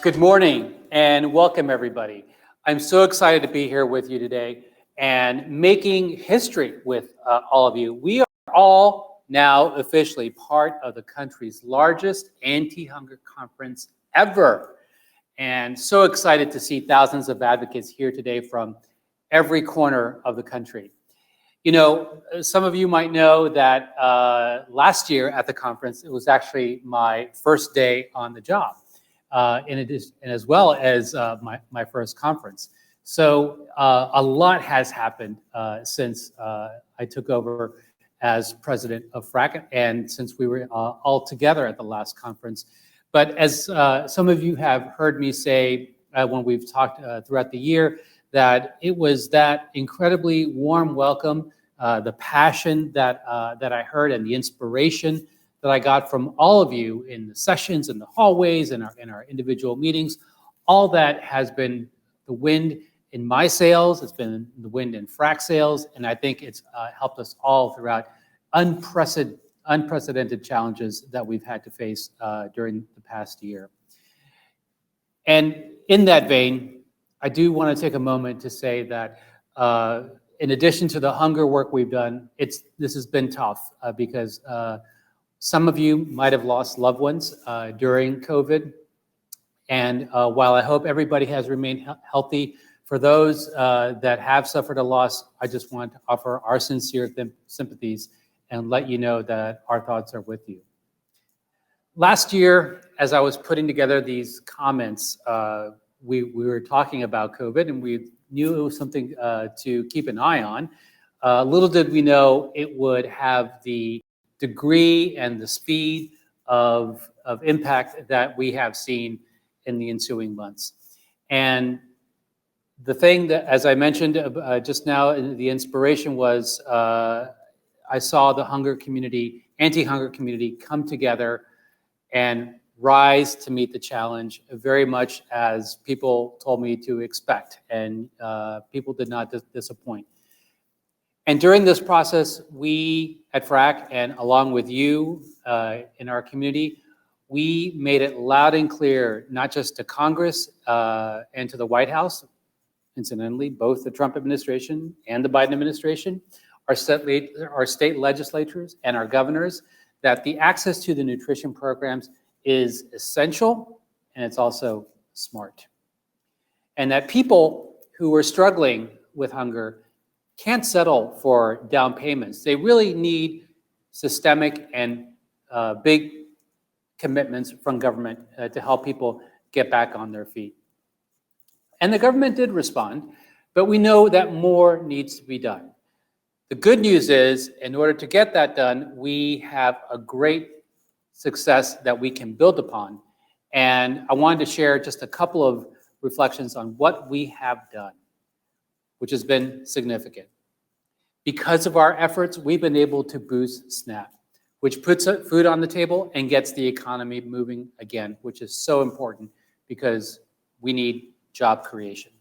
Good morning and welcome everybody. I'm so excited to be here with you today and making history with all of you. We are all now officially part of the country's largest anti-hunger conference ever. And so excited to see thousands of advocates here today from every corner of the country. You know, some of you might know that last year at the conference, it was actually my first day on the job. In addition, and as well as my first conference. So a lot has happened since I took over as president of FRAC and since we were all together at the last conference. But as some of you have heard me say when we've talked throughout the year, that it was that incredibly warm welcome, the passion that I heard and the inspiration that I got from all of you in the sessions, in the hallways, in our individual meetings. All that has been the wind in my sails, it's been the wind in FRAC sails, and I think it's helped us all throughout unprecedented challenges that we've had to face during the past year. And in that vein, I do want to take a moment to say that in addition to the hunger work we've done, this has been tough because some of you might have lost loved ones during COVID. And while I hope everybody has remained healthy, for those that have suffered a loss, I just want to offer our sincere sympathies and let you know that our thoughts are with you. Last year, as I was putting together these comments, we were talking about COVID and we knew it was something to keep an eye on. Little did we know it would have the degree and the speed of impact that we have seen in the ensuing months. And the thing that, as I mentioned just now, the inspiration was I saw the hunger community, anti-hunger community come together and rise to meet the challenge very much as people told me to expect, and people did not disappoint. And during this process, we at FRAC, and along with you in our community, we made it loud and clear, not just to Congress and to the White House, incidentally, both the Trump administration and the Biden administration, our state legislatures and our governors, that the access to the nutrition programs is essential and it's also smart. And that people who are struggling with hunger can't settle for down payments. They really need systemic and big commitments from government to help people get back on their feet. And the government did respond, but we know that more needs to be done. The good news is, in order to get that done, we have a great success that we can build upon. And I wanted to share just a couple of reflections on what we have done, which has been significant. Because of our efforts, we've been able to boost SNAP, which puts food on the table and gets the economy moving again, which is so important because we need job creation.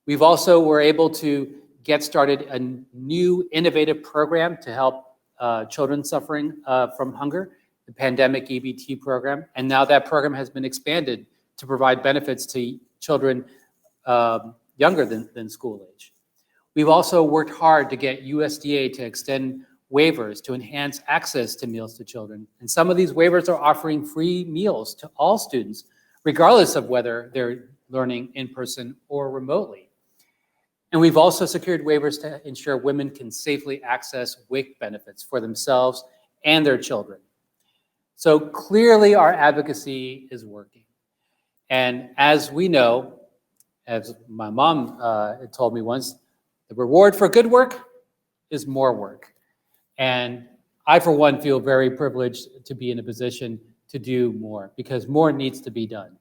We've also were able to get started a new innovative program to help children suffering from hunger, the pandemic EBT program, and now that program has been expanded to provide benefits to children younger than school age. We've also worked hard to get USDA to extend waivers to enhance access to meals to children. And some of these waivers are offering free meals to all students, regardless of whether they're learning in person or remotely. And we've also secured waivers to ensure women can safely access WIC benefits for themselves and their children. So clearly our advocacy is working. And as we know, as my mom told me once, the reward for good work is more work. And I, for one, feel very privileged to be in a position to do more because more needs to be done.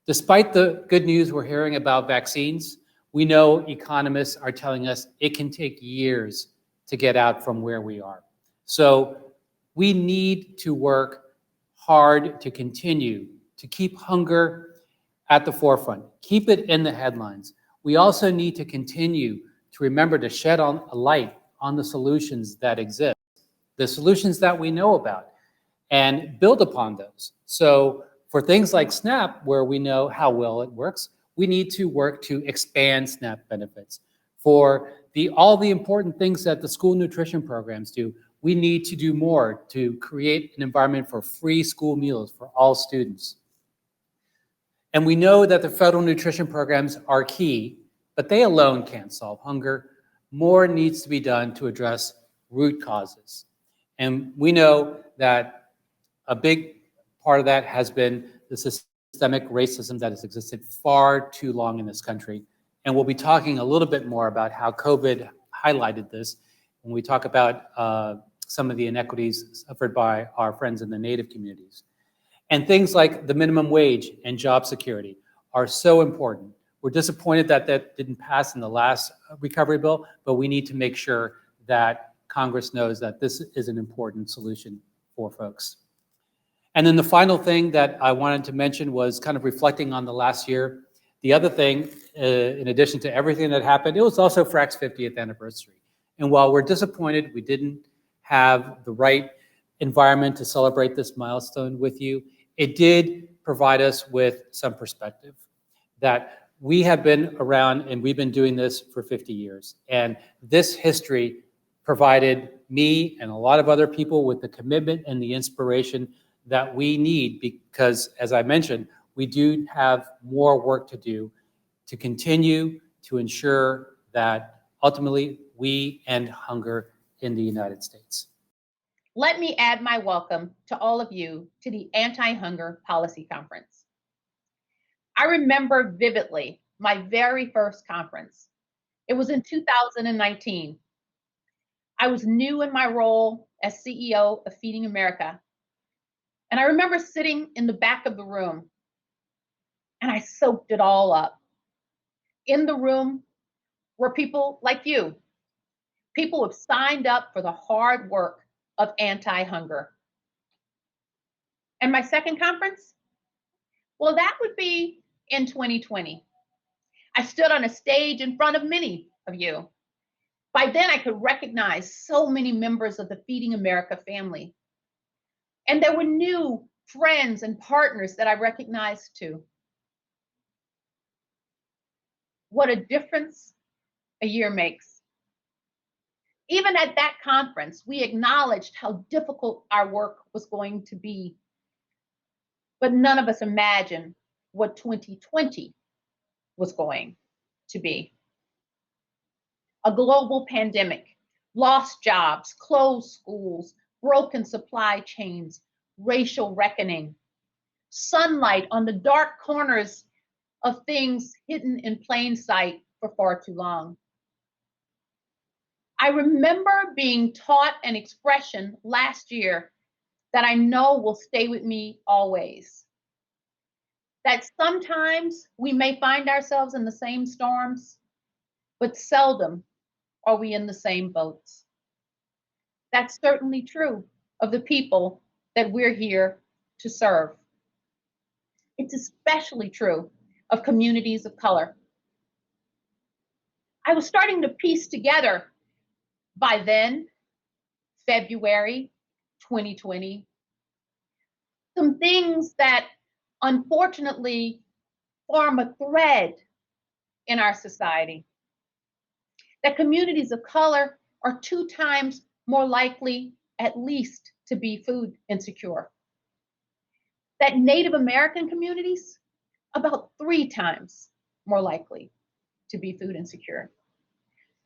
Despite the good news we're hearing about vaccines, we know economists are telling us it can take years to get out from where we are. So we need to work hard to continue to keep hunger at the forefront, keep it in the headlines. We also need to continue to remember to shed a light on the solutions that exist. the solutions that we know about, and build upon those. So for things like SNAP, where we know how well it works, we need to work to expand SNAP benefits. For all the important things that the school nutrition programs do, we need to do more to create an environment for free school meals for all students. And we know that the federal nutrition programs are key, but they alone can't solve hunger. More needs to be done to address root causes. And we know that a big part of that has been the systemic racism that has existed far too long in this country. And we'll be talking a little bit more about how COVID highlighted this when we talk about some of the inequities suffered by our friends in the Native communities. And things like the minimum wage and job security are so important. We're disappointed that that didn't pass in the last recovery bill, but we need to make sure that Congress knows that this is an important solution for folks. And then the final thing that I wanted to mention was kind of reflecting on the last year. The other thing, in addition to everything that happened, it was also FRAC's 50th anniversary. And while we're disappointed we didn't have the right environment to celebrate this milestone with you, it did provide us with some perspective that we have been around and we've been doing this for 50 years. And this history provided me and a lot of other people with the commitment and the inspiration that we need, because as I mentioned, we do have more work to do to continue to ensure that ultimately we end hunger in the United States. Let me add my welcome to all of you to the Anti-Hunger Policy Conference. I remember vividly my very first conference. It was in 2019. I was new in my role as CEO of Feeding America. And I remember sitting in the back of the room and I soaked it all up. In the room were people like you, people who have signed up for the hard work of anti-hunger. And my second conference? Well, that would be in 2020. I stood on a stage in front of many of you. By then, I could recognize so many members of the Feeding America family. And there were new friends and partners that I recognized too. What a difference a year makes. Even at that conference, we acknowledged how difficult our work was going to be. But none of us imagined what 2020 was going to be. A global pandemic, lost jobs, closed schools, broken supply chains, racial reckoning, sunlight on the dark corners of things hidden in plain sight for far too long. I remember being taught an expression last year that I know will stay with me always. That sometimes we may find ourselves in the same storms, but seldom are we in the same boats. That's certainly true of the people that we're here to serve. It's especially true of communities of color. I was starting to piece together by then, February 2020, some things that unfortunately form a thread in our society. That communities of color are 2 times more likely, at least, to be food insecure. That Native American communities, about 3 times more likely to be food insecure.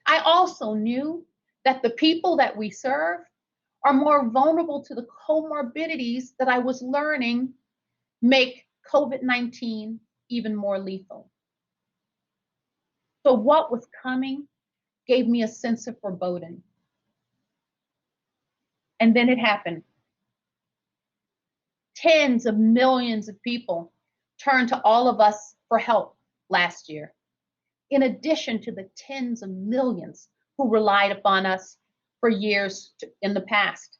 I also knew that the people that we serve are more vulnerable to the comorbidities that I was learning make COVID-19 even more lethal. So what was coming gave me a sense of foreboding. And then it happened. Tens of millions of people turned to all of us for help last year, in addition to the tens of millions who relied upon us for years in the past.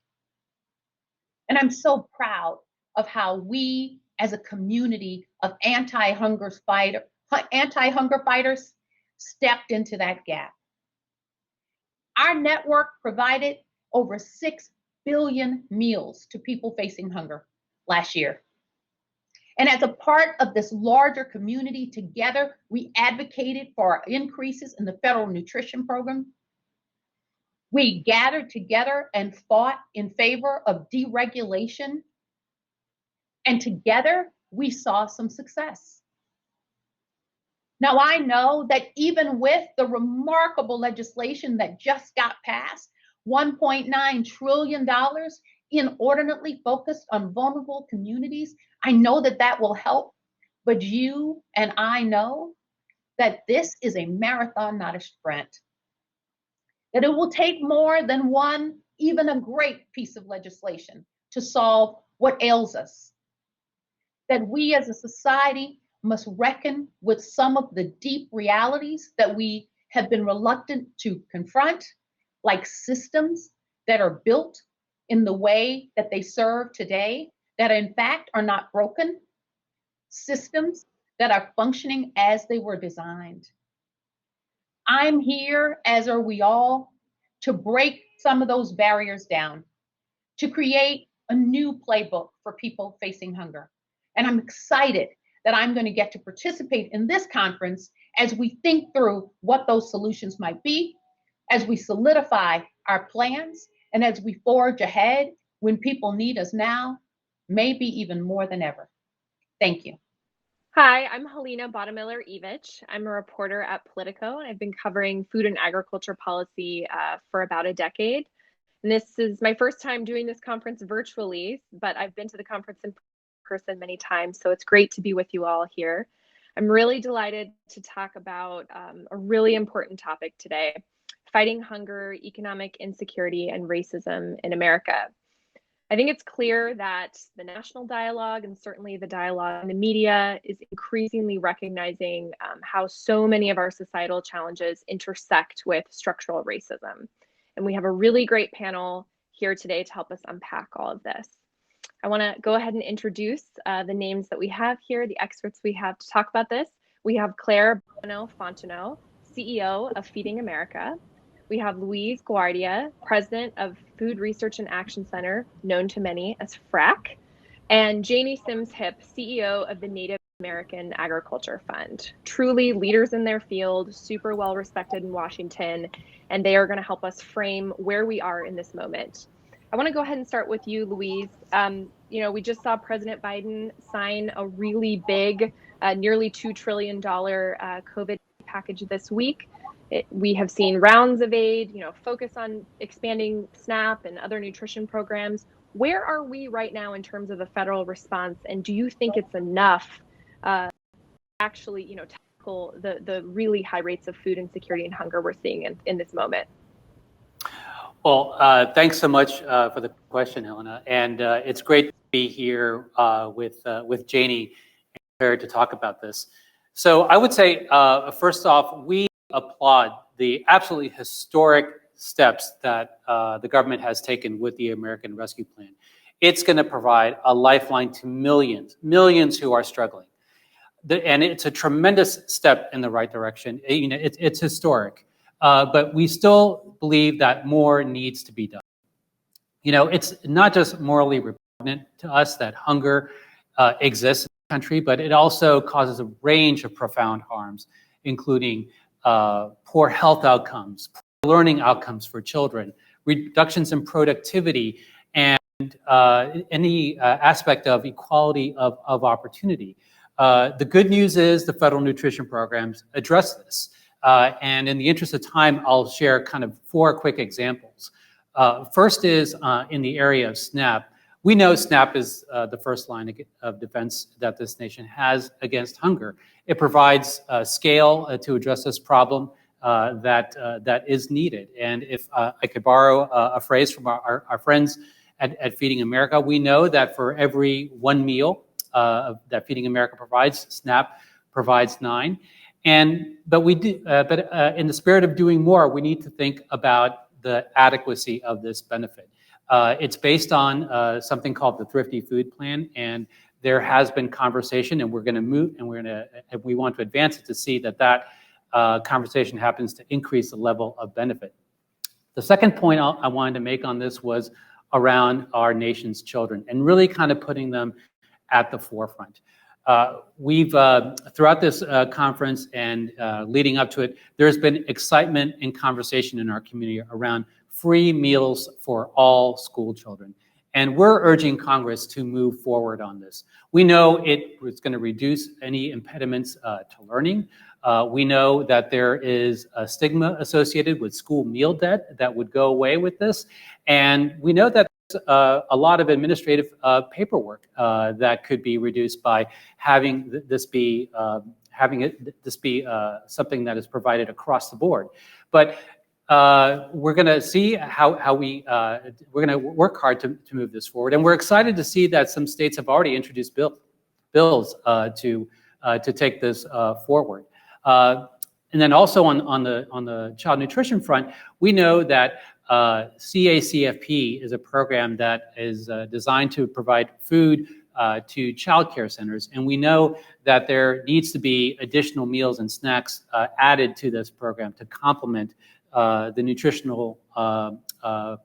And I'm so proud of how we, as a community of anti-hunger fighters, stepped into that gap. Our network provided over $6 billion meals to people facing hunger last year. And as a part of this larger community, together, we advocated for increases in the federal nutrition program. We gathered together and fought in favor of deregulation. And together, we saw some success. Now, I know that even with the remarkable legislation that just got passed, $1.9 trillion inordinately focused on vulnerable communities, I know that that will help, but you and I know that this is a marathon, not a sprint. That it will take more than one, even a great piece of legislation to solve what ails us. That we as a society must reckon with some of the deep realities that we have been reluctant to confront, like systems that are built in the way that they serve today, that in fact are not broken, systems that are functioning as they were designed. I'm here, as are we all, to break some of those barriers down, to create a new playbook for people facing hunger. And I'm excited that I'm going to get to participate in this conference as we think through what those solutions might be, as we solidify our plans, and as we forge ahead when people need us now, maybe even more than ever. Thank you. Hi, I'm Helena Bottemiller Evich. I'm a reporter at Politico, and I've been covering food and agriculture policy for about a decade. And this is my first time doing this conference virtually, but I've been to the conference in person many times, so it's great to be with you all here. I'm really delighted to talk about a really important topic today: fighting hunger, economic insecurity, and racism in America. I think it's clear that the national dialogue, and certainly the dialogue in the media, is increasingly recognizing how so many of our societal challenges intersect with structural racism. And we have a really great panel here today to help us unpack all of this. I want to go ahead and introduce the names that we have here, the experts we have to talk about this. We have Claire Babineaux-Fontenot, CEO of Feeding America. We have Louise Guardia, president of Food Research and Action Center, known to many as FRAC, and Janie Hipp, CEO of the Native American Agriculture Fund. Truly leaders in their field, super well respected in Washington, and they are going to help us frame where we are in this moment. I want to go ahead and start with you, Louise. We just saw President Biden sign a really big, nearly $2 trillion COVID package this week. We have seen rounds of aid, focus on expanding SNAP and other nutrition programs. Where are we right now in terms of the federal response? And do you think it's enough actually, tackle the really high rates of food insecurity and hunger we're seeing in this moment? Well, thanks so much for the question, Helena. And it's great to be here with Janie and Claire to talk about this. So I would say, first off, we applaud the absolutely historic steps that the government has taken with the American Rescue Plan. It's going to provide a lifeline to millions who are struggling. And it's a tremendous step in the right direction. It's historic, but we still believe that more needs to be done. It's not just morally repugnant to us that hunger exists in the country, but it also causes a range of profound harms, including poor health outcomes, poor learning outcomes for children, reductions in productivity, and any aspect of equality of opportunity. The good news is the federal nutrition programs address this. And in the interest of time, I'll share kind of 4 quick examples. First is in the area of SNAP. We know SNAP is the first line of defense that this nation has against hunger. It provides scale to address this problem that is needed. And if I could borrow a phrase from our friends at Feeding America, we know that for every 1 meal that Feeding America provides, SNAP provides 9. But in the spirit of doing more, we need to think about the adequacy of this benefit. It's based on something called the Thrifty Food Plan, and there has been conversation, and we're going to move, and we want to advance it to see that conversation happens to increase the level of benefit. The second point I wanted to make on this was around our nation's children and really kind of putting them at the forefront. We've, throughout this conference and leading up to it, there's been excitement and conversation in our community around free meals for all school children. And we're urging Congress to move forward on this. We know it's going to reduce any impediments to learning. We know that there is a stigma associated with school meal debt that would go away with this. And we know that a lot of administrative paperwork that could be reduced by having this be something that is provided across the board. But we're going to see how we're going to work hard to move this forward, and we're excited to see that some states have already introduced bills to take this forward. And then also on the child nutrition front, we know that CACFP is a program that is designed to provide food to child care centers. And we know that there needs to be additional meals and snacks added to this program to complement the nutritional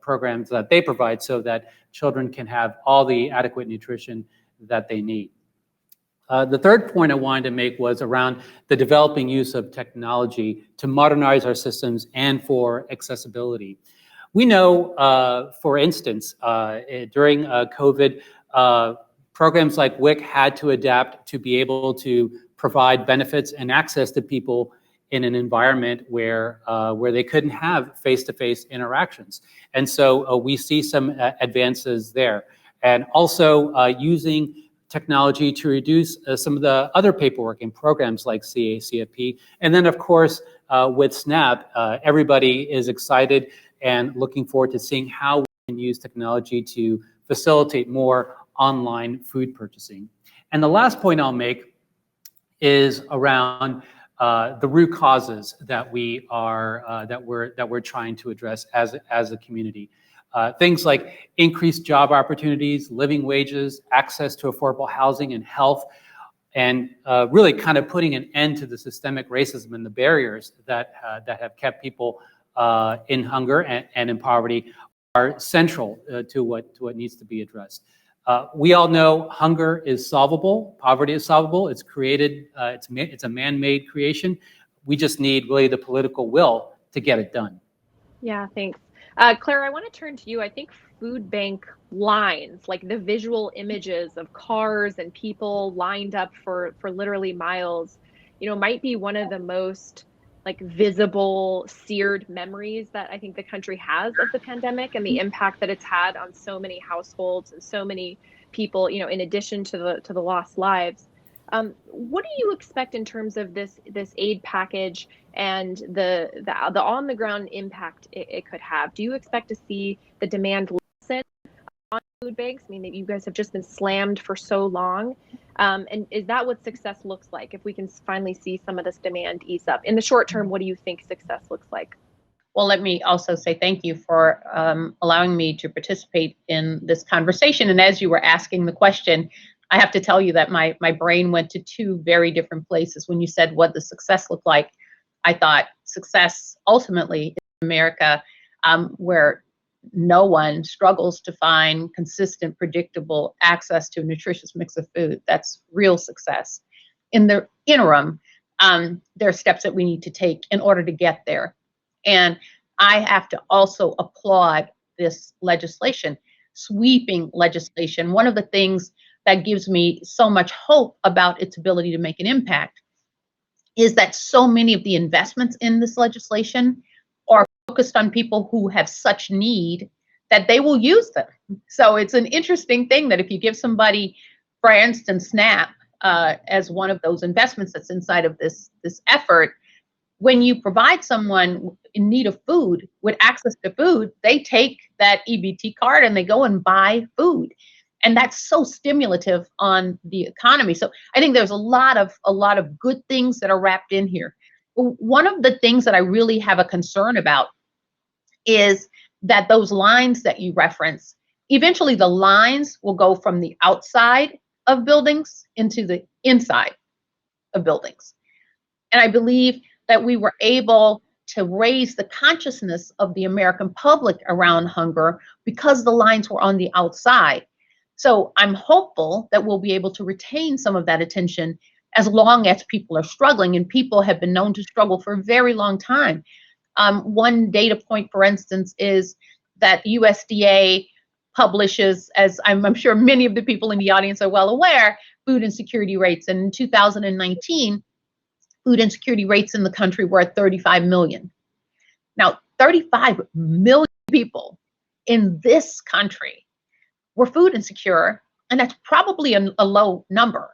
programs that they provide so that children can have all the adequate nutrition that they need. The third point I wanted to make was around the developing use of technology to modernize our systems and for accessibility. We know, for instance, during COVID, programs like WIC had to adapt to be able to provide benefits and access to people in an environment where they couldn't have face-to-face interactions. And so we see some advances there. And also using technology to reduce some of the other paperwork in programs like CACFP. And then, of course, with SNAP, everybody is excited and looking forward to seeing how we can use technology to facilitate more online food purchasing. And the last point I'll make is around the root causes that we're trying to address as a community. Things like increased job opportunities, living wages, access to affordable housing and health, and really kind of putting an end to the systemic racism and the barriers that have kept people in hunger and in poverty are central to what needs to be addressed. We all know hunger is solvable, poverty is solvable. It's created, it's a man-made creation. We just need really the political will to get it done. Yeah, thanks. Claire, I want to turn to you. I think food bank lines, like the visual images of cars and people lined up for literally miles, might be one of the most like visible, seared memories that I think the country has of the pandemic and the impact that it's had on so many households and so many people, in addition to the lost lives. What do you expect in terms of this aid package and the on the ground impact it could have? Do you expect to see the demand lessen on food banks? I mean, you guys have just been slammed for so long. And is that what success looks like? If we can finally see some of this demand ease up in the short term, what do you think success looks like? Well, let me also say thank you for allowing me to participate in this conversation. And as you were asking the question, I have to tell you that my brain went to two very different places. When you said what the success looked like, I thought success ultimately in America, where no one struggles to find consistent, predictable access to a nutritious mix of food. That's real success. In the interim, there are steps that we need to take in order to get there. And I have to also applaud this legislation, sweeping legislation. One of the things that gives me so much hope about its ability to make an impact is that so many of the investments in this legislation are focused on people who have such need that they will use them. So it's an interesting thing that if you give somebody, for instance, SNAP as one of those investments that's inside of this effort, when you provide someone in need of food with access to food, they take that EBT card and they go and buy food. And that's so stimulative on the economy. So I think there's a lot of good things that are wrapped in here. One of the things that I really have a concern about is that those lines that you reference, eventually the lines will go from the outside of buildings into the inside of buildings. And I believe that we were able to raise the consciousness of the American public around hunger because the lines were on the outside. So I'm hopeful that we'll be able to retain some of that attention as long as people are struggling, and people have been known to struggle for a very long time. One data point, for instance, is that USDA publishes, as I'm sure many of the people in the audience are well aware, food insecurity rates. And in 2019, food insecurity rates in the country were at 35 million. Now, 35 million people in this country were food insecure, and that's probably a low number.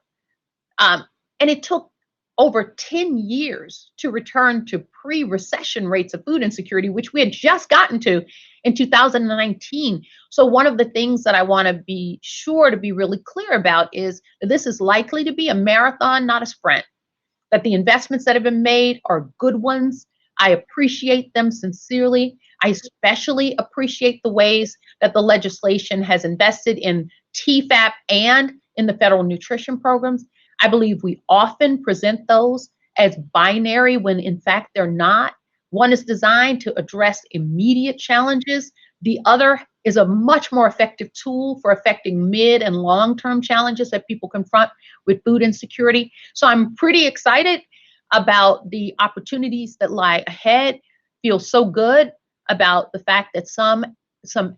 And it took over 10 years to return to pre-recession rates of food insecurity, which we had just gotten to in 2019. So one of the things that I want to be sure to be really clear about is that this is likely to be a marathon, not a sprint, that the investments that have been made are good ones. I appreciate them sincerely. I especially appreciate the ways that the legislation has invested in TFAP and in the federal nutrition programs. I believe we often present those as binary when in fact they're not. One is designed to address immediate challenges. The other is a much more effective tool for affecting mid and long-term challenges that people confront with food insecurity. So I'm pretty excited about the opportunities that lie ahead. Feel so good about the fact that some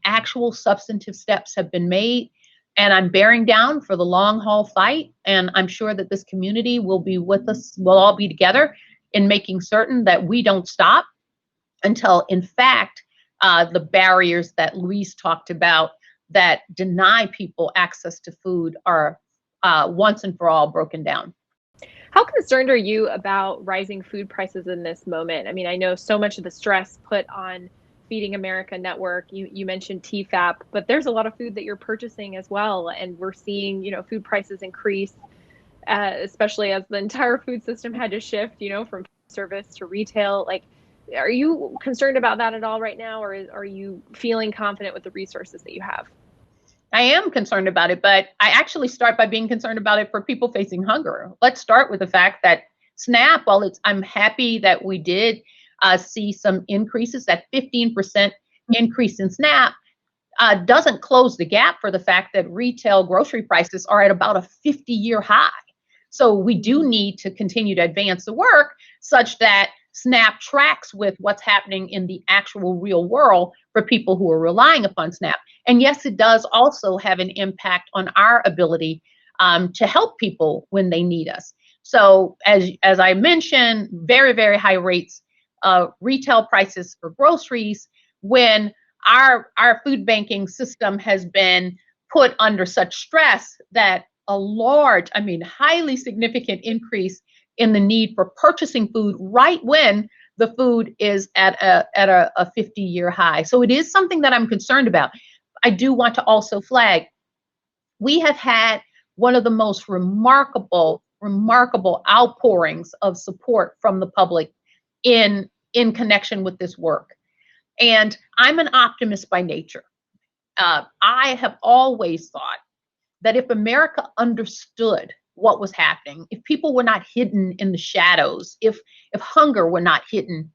actual substantive steps have been made. And I'm bearing down for the long haul fight. And I'm sure that this community will be with us. We'll all be together in making certain that we don't stop until, in fact, the barriers that Louise talked about that deny people access to food are once and for all broken down. How concerned are you about rising food prices in this moment? I mean, I know so much of the stress put on Feeding America Network, you mentioned TFAP, but there's a lot of food that you're purchasing as well. And we're seeing, food prices increase, especially as the entire food system had to shift, from service to retail. Like, are you concerned about that at all right now? Or are you feeling confident with the resources that you have? I am concerned about it, but I actually start by being concerned about it for people facing hunger. Let's start with the fact that SNAP, I'm happy that we did see some increases. That 15% increase in SNAP doesn't close the gap for the fact that retail grocery prices are at about a 50-year high. So we do need to continue to advance the work such that SNAP tracks with what's happening in the actual real world for people who are relying upon SNAP. And yes, it does also have an impact on our ability to help people when they need us. So as I mentioned, very, very high rates retail prices for groceries when our food banking system has been put under such stress that a large, highly significant increase in the need for purchasing food right when the food is at a 50-year high. So it is something that I'm concerned about. I do want to also flag, we have had one of the most remarkable outpourings of support from the public in connection with this work. And I'm an optimist by nature. I have always thought that if America understood what was happening, if people were not hidden in the shadows, if hunger were not hidden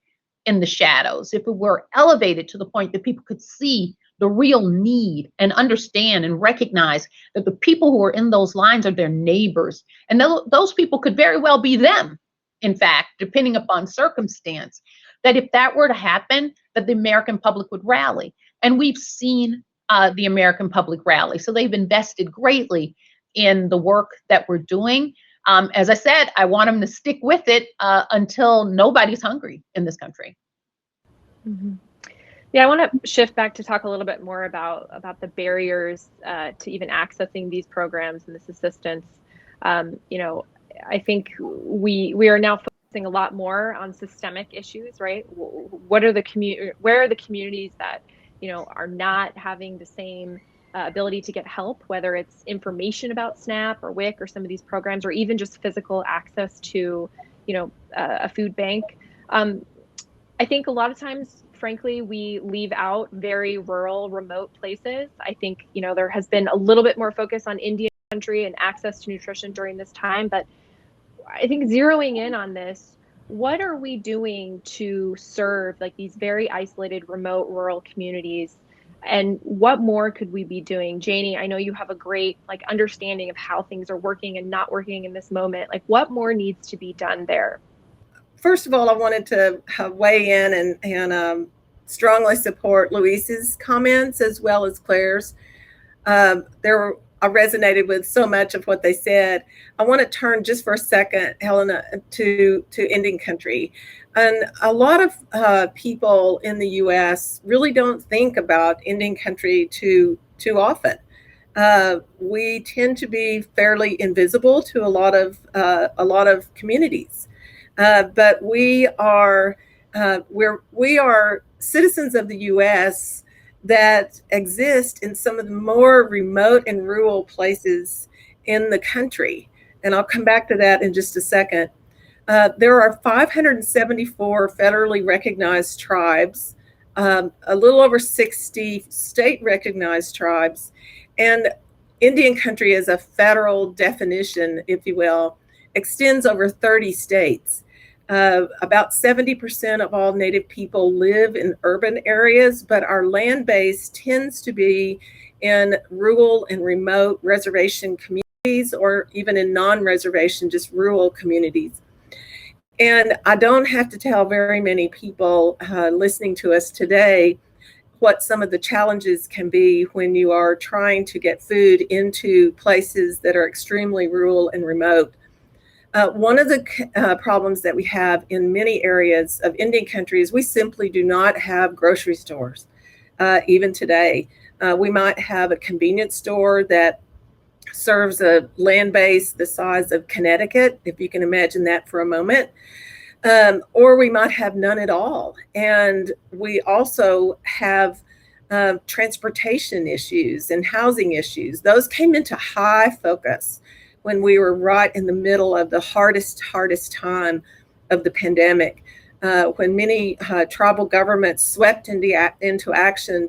in the shadows, if it were elevated to the point that people could see the real need and understand and recognize that the people who are in those lines are their neighbors, and those people could very well be them, in fact, depending upon circumstance, that if that were to happen, that the American public would rally. And we've seen the American public rally. So they've invested greatly in the work that we're doing. As I said, I want them to stick with it until nobody's hungry in this country. Mm-hmm. Yeah, I want to shift back to talk a little bit more about the barriers to even accessing these programs and this assistance. I think we are now focusing a lot more on systemic issues, right? Where are the communities that are not having the same ability to get help, whether it's information about SNAP or WIC or some of these programs, or even just physical access to a food bank. I think a lot of times, frankly, we leave out very rural, remote places. I think, there has been a little bit more focus on Indian country and access to nutrition during this time, but I think zeroing in on this, what are we doing to serve like these very isolated, remote, rural communities? And what more could we be doing? Janie, I know you have a great like understanding of how things are working and not working in this moment. Like what more needs to be done there? First of all, I wanted to weigh in and strongly support Louise's comments as well as Claire's. I resonated with so much of what they said. I want to turn just for a second, Helena, to Indian country. And a lot of people in the U.S. really don't think about Indian country too often. We tend to be fairly invisible to a lot of communities, but we are citizens of the U.S. that exist in some of the more remote and rural places in the country. And I'll come back to that in just a second. There are 574 federally recognized tribes, a little over 60 state recognized tribes, and Indian country as a federal definition, if you will, extends over 30 states. About 70% of all Native people live in urban areas, but our land base tends to be in rural and remote reservation communities, or even in non-reservation, just rural communities. And I don't have to tell very many people listening to us today what some of the challenges can be when you are trying to get food into places that are extremely rural and remote. One of the problems that we have in many areas of Indian country is we simply do not have grocery stores. Even today, we might have a convenience store that serves a land base the size of Connecticut, if you can imagine that for a moment, or we might have none at all. And we also have transportation issues and housing issues. Those came into high focus when we were right in the middle of the hardest time of the pandemic, when many tribal governments swept into action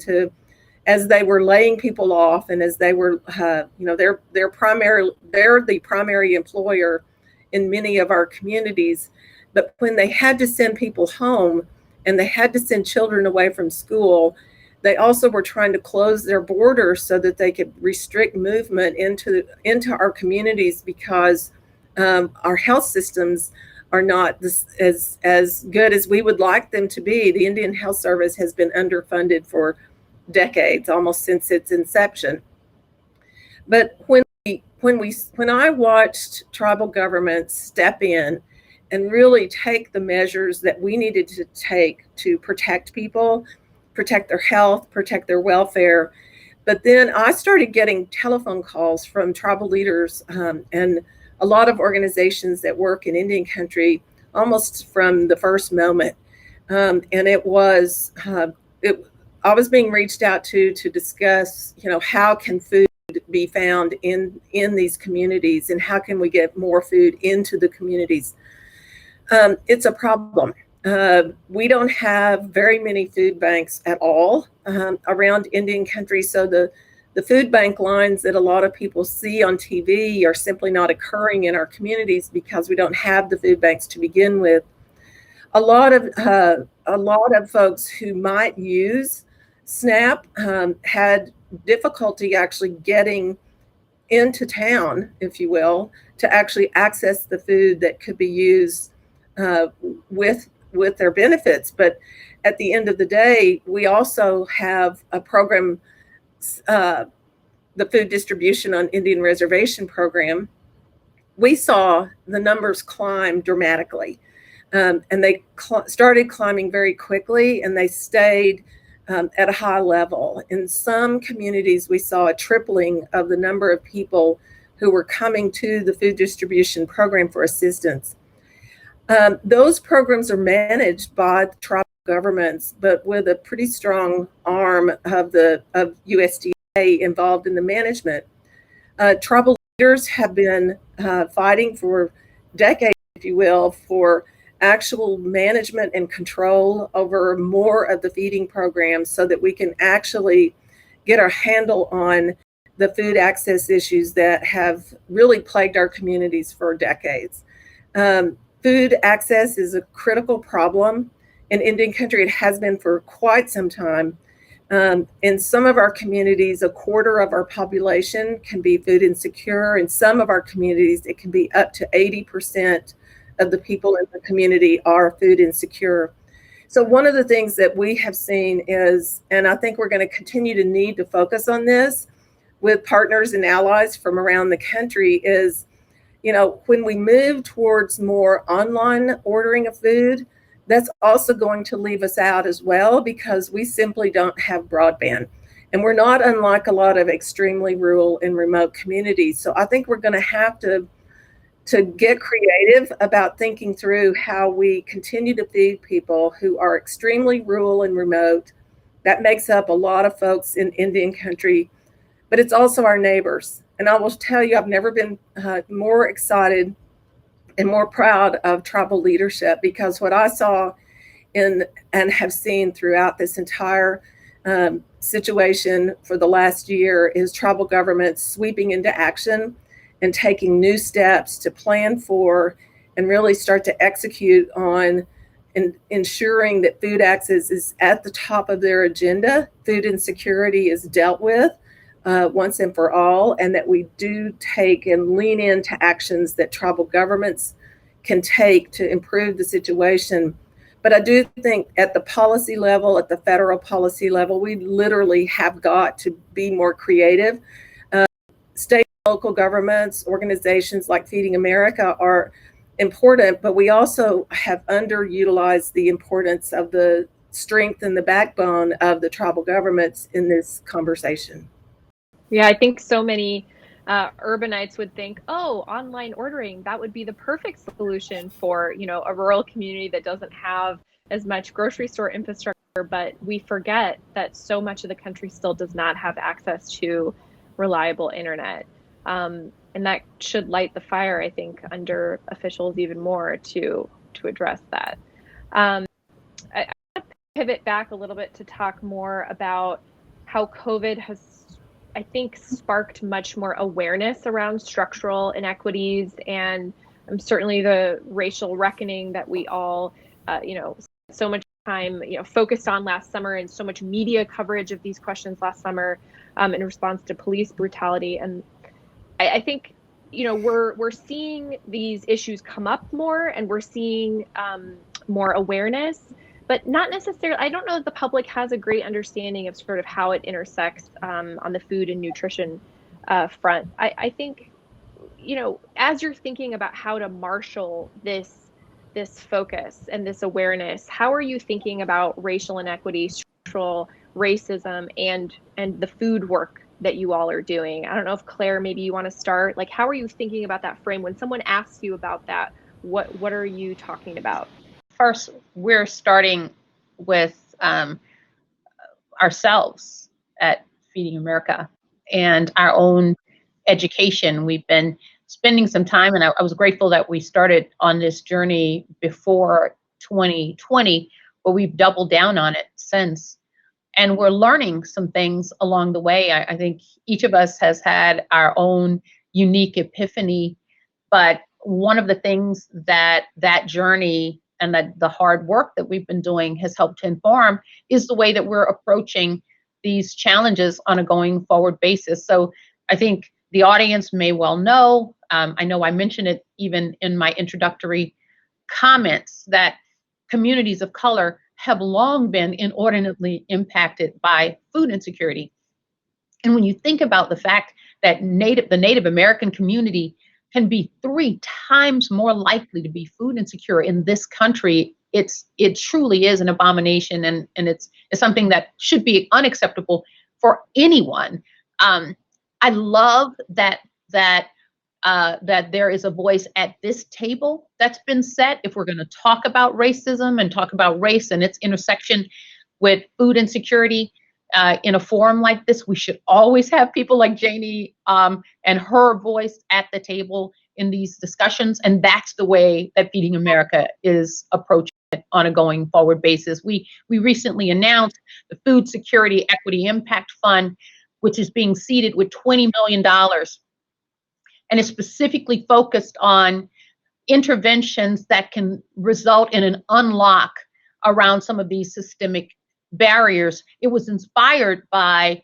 as they were laying people off, and as they were, they're the primary employer in many of our communities. But when they had to send people home and they had to send children away from school, they also were trying to close their borders so that they could restrict movement into our communities, because our health systems are not as good as we would like them to be. The Indian Health Service has been underfunded for decades, almost since its inception. But when I watched tribal governments step in and really take the measures that we needed to take to protect people, protect their health, protect their welfare. But then I started getting telephone calls from tribal leaders and a lot of organizations that work in Indian country almost from the first moment. And I was being reached out to discuss, how can food be found in these communities, and how can we get more food into the communities? It's a problem. We don't have very many food banks at all around Indian country. So the food bank lines that a lot of people see on TV are simply not occurring in our communities because we don't have the food banks to begin with. A lot of folks who might use SNAP had difficulty actually getting into town, if you will, to actually access the food that could be used with their benefits. But at the end of the day, we also have a program, the Food Distribution on Indian Reservation program. We saw the numbers climb dramatically, and they started climbing very quickly, and they stayed at a high level. In some communities, we saw a tripling of the number of people who were coming to the food distribution program for assistance. Those programs are managed by the tribal governments, but with a pretty strong arm of USDA involved in the management. Tribal leaders have been fighting for decades, if you will, for actual management and control over more of the feeding programs so that we can actually get our handle on the food access issues that have really plagued our communities for decades. Food access is a critical problem in Indian country. It has been for quite some time. In some of our communities, a quarter of our population can be food insecure. In some of our communities, it can be up to 80% of the people in the community are food insecure. So one of the things that we have seen is, and I think we're going to continue to need to focus on this with partners and allies from around the country, is, when we move towards more online ordering of food, that's also going to leave us out as well, because we simply don't have broadband. And we're not unlike a lot of extremely rural and remote communities. So I think we're going to have to get creative about thinking through how we continue to feed people who are extremely rural and remote. That makes up a lot of folks in Indian country, but it's also our neighbors. And I will tell you, I've never been more excited and more proud of tribal leadership, because what I saw and have seen throughout this entire situation for the last year is tribal governments sweeping into action and taking new steps to plan for and really start to execute on ensuring that food access is at the top of their agenda. Food insecurity is dealt with once and for all, and that we do take and lean into actions that tribal governments can take to improve the situation. But I do think at the policy level, at the federal policy level, we literally have got to be more creative. State and local governments, organizations like Feeding America are important, but we also have underutilized the importance of the strength and the backbone of the tribal governments in this conversation. Yeah, I think so many urbanites would think, oh, online ordering, that would be the perfect solution for, a rural community that doesn't have as much grocery store infrastructure. But we forget that so much of the country still does not have access to reliable internet. And that should light the fire, I think, under officials even more to address that. I want to pivot back a little bit to talk more about how COVID has, I think, sparked much more awareness around structural inequities and certainly the racial reckoning that we all, so much time, focused on last summer, and so much media coverage of these questions last summer in response to police brutality. And I think, we're seeing these issues come up more, and we're seeing more awareness, but not necessarily, I don't know that the public has a great understanding of sort of how it intersects on the food and nutrition front. I think, as you're thinking about how to marshal this focus and this awareness, how are you thinking about racial inequity, structural racism, and the food work that you all are doing? I don't know if Claire, maybe you want to start. Like, how are you thinking about that frame? When someone asks you about that, what are you talking about? First, we're starting with ourselves at Feeding America and our own education. We've been spending some time, and I was grateful that we started on this journey before 2020, but we've doubled down on it since. And we're learning some things along the way. I think each of us has had our own unique epiphany, but one of the things that journey and that the hard work that we've been doing has helped to inform is the way that we're approaching these challenges on a going forward basis. So I think the audience may well know, I know I mentioned it even in my introductory comments, that communities of color have long been inordinately impacted by food insecurity. And when you think about the fact that the Native American community can be 3 times more likely to be food insecure in this country, it truly is an abomination, and it's something that should be unacceptable for anyone. I love that there is a voice at this table that's been set. If we're going to talk about racism and talk about race and its intersection with food insecurity in a forum like this, we should always have people like Janie and her voice at the table in these discussions. And that's the way that Feeding America is approaching it on a going forward basis. We recently announced the Food Security Equity Impact Fund, which is being seeded with $20 million. And it's specifically focused on interventions that can result in an unlock around some of these systemic barriers. It was inspired by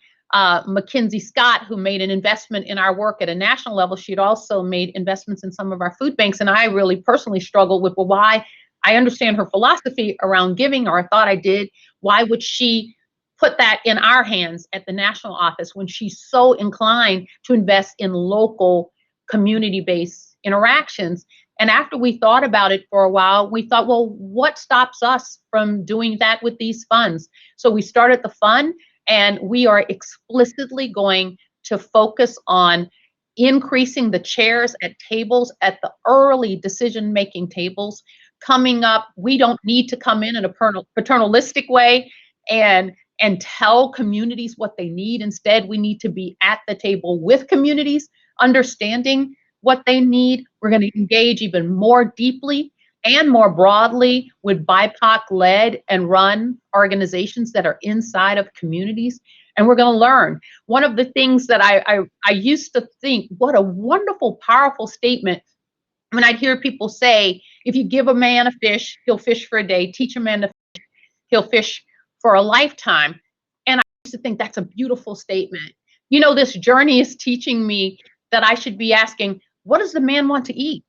Mackenzie Scott, who made an investment in our work at a national level. She'd also made investments in some of our food banks. And I really personally struggled with, well, why? I understand her philosophy around giving, or I thought I did. Why would she put that in our hands at the national office when she's so inclined to invest in local community-based interactions? And after we thought about it for a while, we thought, well, what stops us from doing that with these funds? So we started the fund, and we are explicitly going to focus on increasing the chairs at tables, at the early decision-making tables. Coming up, we don't need to come in a paternalistic way and tell communities what they need. Instead, we need to be at the table with communities, understanding what they need. We're going to engage even more deeply and more broadly with BIPOC-led and run organizations that are inside of communities. And we're going to learn. One of the things that I used to think, what a wonderful, powerful statement, when I'd hear people say, if you give a man a fish, he'll fish for a day. Teach a man to fish, he'll fish for a lifetime. And I used to think that's a beautiful statement. You know, this journey is teaching me that I should be asking, what does the man want to eat?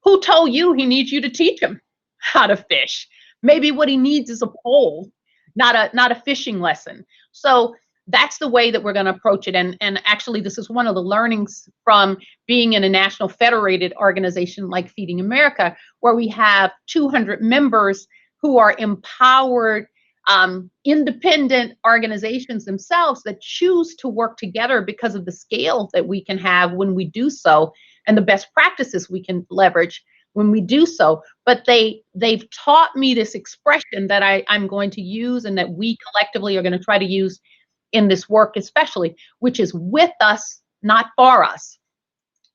Who told you he needs you to teach him how to fish? Maybe what he needs is a pole, not a fishing lesson. So that's the way that we're going to approach it. And actually, this is one of the learnings from being in a national federated organization like Feeding America, where we have 200 members who are empowered, independent organizations themselves that choose to work together because of the scale that we can have when we do so, and the best practices we can leverage when we do so. But they've taught me this expression that I'm going to use, and that we collectively are going to try to use in this work especially, which is with us, not for us.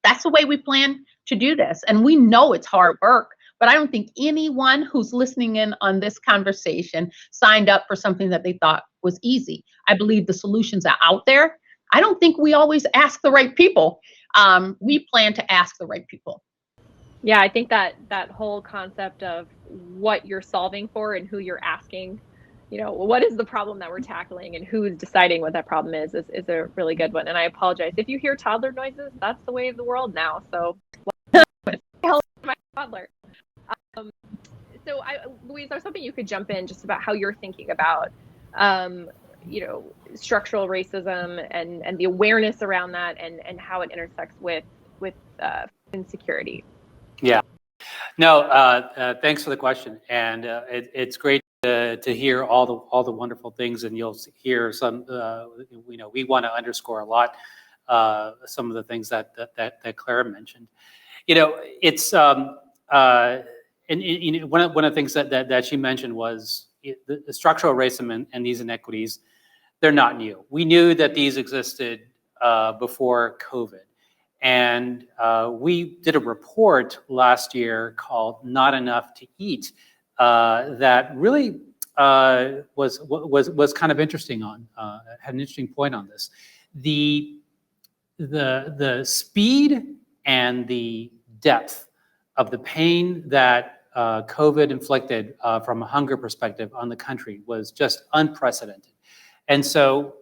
That's the way we plan to do this. And we know it's hard work, but I don't think anyone who's listening in on this conversation signed up for something that they thought was easy. I believe the solutions are out there. I don't think we always ask the right people. We plan to ask the right people. Yeah, I think that whole concept of what you're solving for and who you're asking, you know, what is the problem that we're tackling and who's deciding what that problem is a really good one. And I apologize if you hear toddler noises. That's the way of the world now. So, my toddler. So, Louise, I was hoping you could jump in just about how you're thinking about, you know, structural racism and the awareness around that, and how it intersects with insecurity. Yeah. No, thanks for the question. And it's great to hear all the wonderful things, and you'll hear some, you know, we want to underscore a lot some of the things that Clara mentioned. You know, it's and you know, one of the things that she mentioned was the structural racism and these inequities. They're not new. We knew that these existed before COVID. And we did a report last year called "Not Enough to Eat" that really was kind of interesting had an interesting point on this. The speed and the depth of the pain that COVID inflicted from a hunger perspective on the country was just unprecedented. And so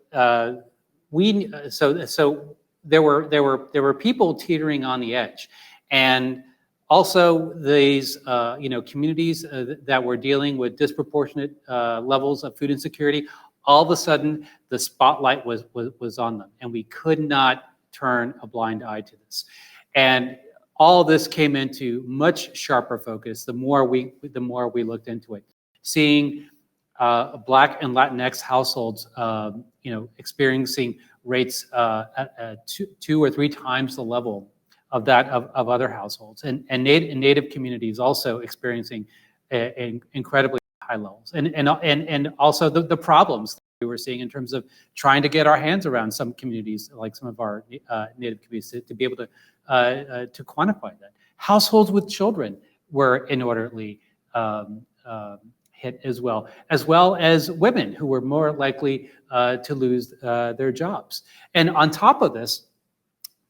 there were people teetering on the edge, and also these you know, communities that were dealing with disproportionate levels of food insecurity. All of a sudden, the spotlight was on them, and we could not turn a blind eye to this. And all of this came into much sharper focus the more we looked into it, seeing Black and Latinx households, you know, experiencing rates at 2 or 3 times the level of that of other households, and Native communities also experiencing incredibly high levels, and also the problems that we were seeing in terms of trying to get our hands around some communities, like some of our Native communities, to be able to quantify that. Households with children were inordinately hit as well as women who were more likely to lose their jobs. And on top of this,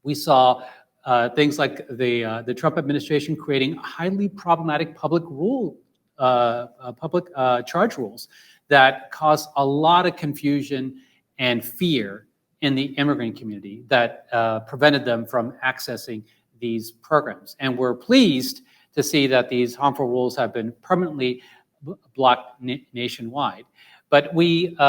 we saw things like the Trump administration creating highly problematic public charge rules that cause a lot of confusion and fear in the immigrant community that prevented them from accessing these programs. And we're pleased to see that these harmful rules have been permanently blocked nationwide. But there's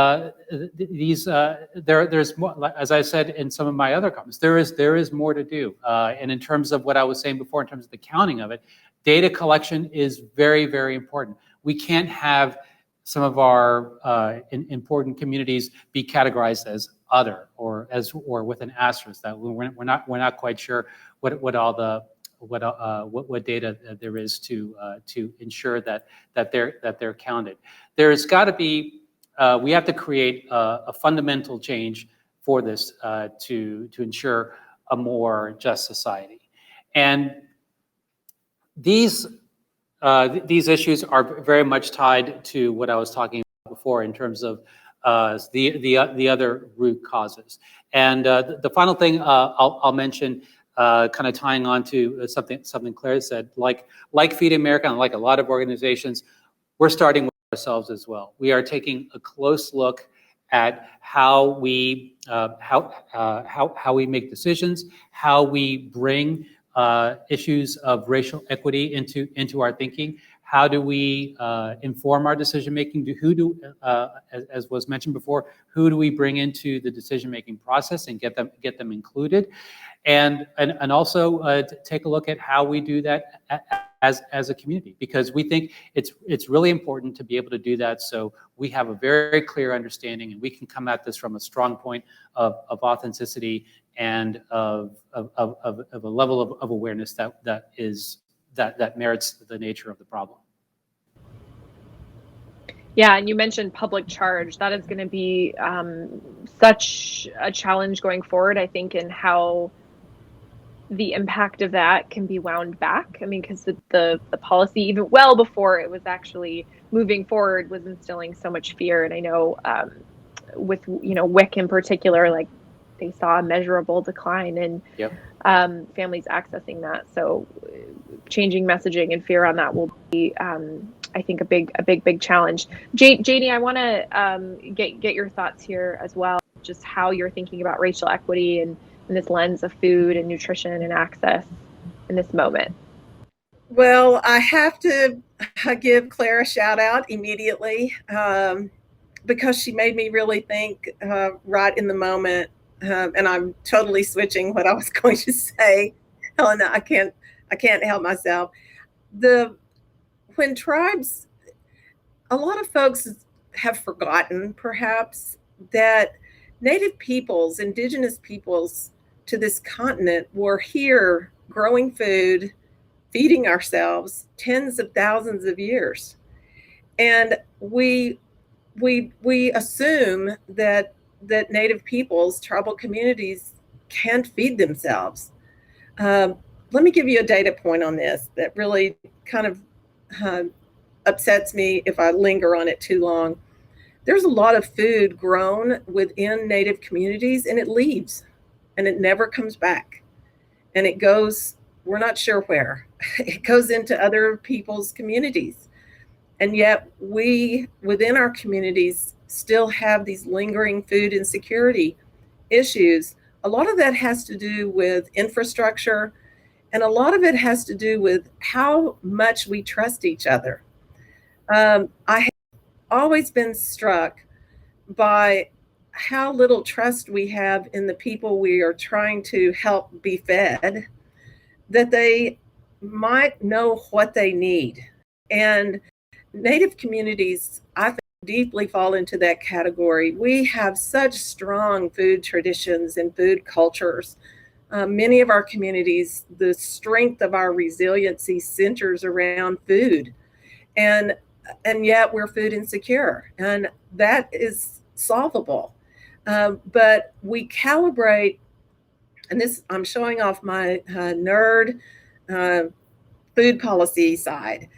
more, as I said in some of my other comments, there is more to do. And in terms of what I was saying before, in terms of the counting of it, data collection is very, very important. We can't have some of our important communities be categorized as other or with an asterisk that we're not quite sure what data there is to ensure that they're counted. There's got to be we have to create a fundamental change for this to ensure a more just society. And these issues are very much tied to what I was talking about before in terms of the other root causes. And the final thing I'll mention, kind of tying on to something Claire said, like Feed America and like a lot of organizations, we're starting with ourselves as well. We are taking a close look at how we make decisions, how we bring issues of racial equity into our thinking. How do we inform our decision making? As was mentioned before, who do we bring into the decision making process and get them included, and also take a look at how we do that as a community, because we think it's really important to be able to do that so we have a very clear understanding and we can come at this from a strong point of authenticity and of a level of awareness that merits the nature of the problem. Yeah, and you mentioned public charge. That is going to be such a challenge going forward, I think, in how the impact of that can be wound back. I mean, because the policy, even well before it was actually moving forward, was instilling so much fear. And I know with WIC in particular, like they saw a measurable decline in families accessing that. So changing messaging and fear on that will be, I think, a big challenge. Janie, I want to get your thoughts here as well, just how you're thinking about racial equity and this lens of food and nutrition and access in this moment. Well, I have to give Claire a shout out immediately because she made me really think right in the moment. And I'm totally switching what I was going to say. Helena, I can't help myself. When tribes, a lot of folks have forgotten perhaps that Native peoples, indigenous peoples to this continent were here growing food, feeding ourselves tens of thousands of years. And we assume that Native peoples, tribal communities, can't feed themselves. Let me give you a data point on this that really kind of upsets me if I linger on it too long. There's a lot of food grown within Native communities and it leaves and it never comes back. And it goes, we're not sure where. It goes into other people's communities. And yet we, within our communities, still have these lingering food insecurity issues. A lot of that has to do with infrastructure, and a lot of it has to do with how much we trust each other. I have always been struck by how little trust we have in the people we are trying to help be fed, that they might know what they need. And Native communities, I think, deeply fall into that category. We have such strong food traditions and food cultures. Many of our communities, the strength of our resiliency centers around food. And yet we're food insecure. And that is solvable. But we calibrate, and this, I'm showing off my nerd food policy side.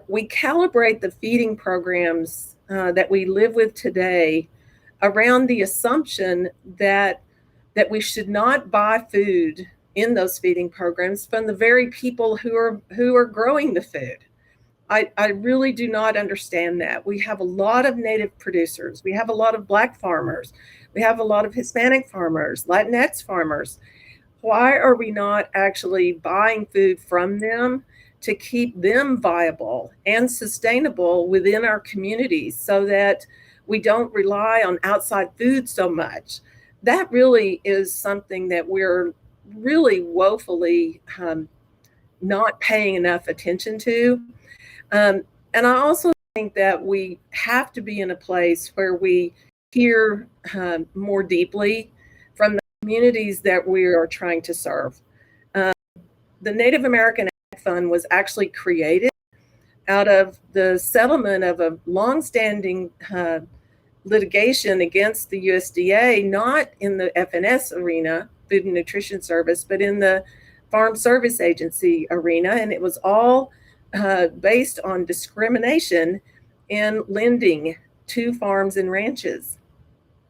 We calibrate the feeding programs that we live with today around the assumption that we should not buy food in those feeding programs from the very people who are growing the food. I really do not understand that. We have a lot of native producers. We have a lot of Black farmers. We have a lot of Hispanic farmers, Latinx farmers. Why are we not actually buying food from them to keep them viable and sustainable within our communities so that we don't rely on outside food so much? That really is something that we're really woefully not paying enough attention to. And I also think that we have to be in a place where we hear more deeply from the communities that we are trying to serve. The Native American Ag Fund was actually created out of the settlement of a longstanding litigation against the USDA, not in the FNS arena, Food and Nutrition Service, but in the Farm Service Agency arena. And it was all based on discrimination in lending to farms and ranches.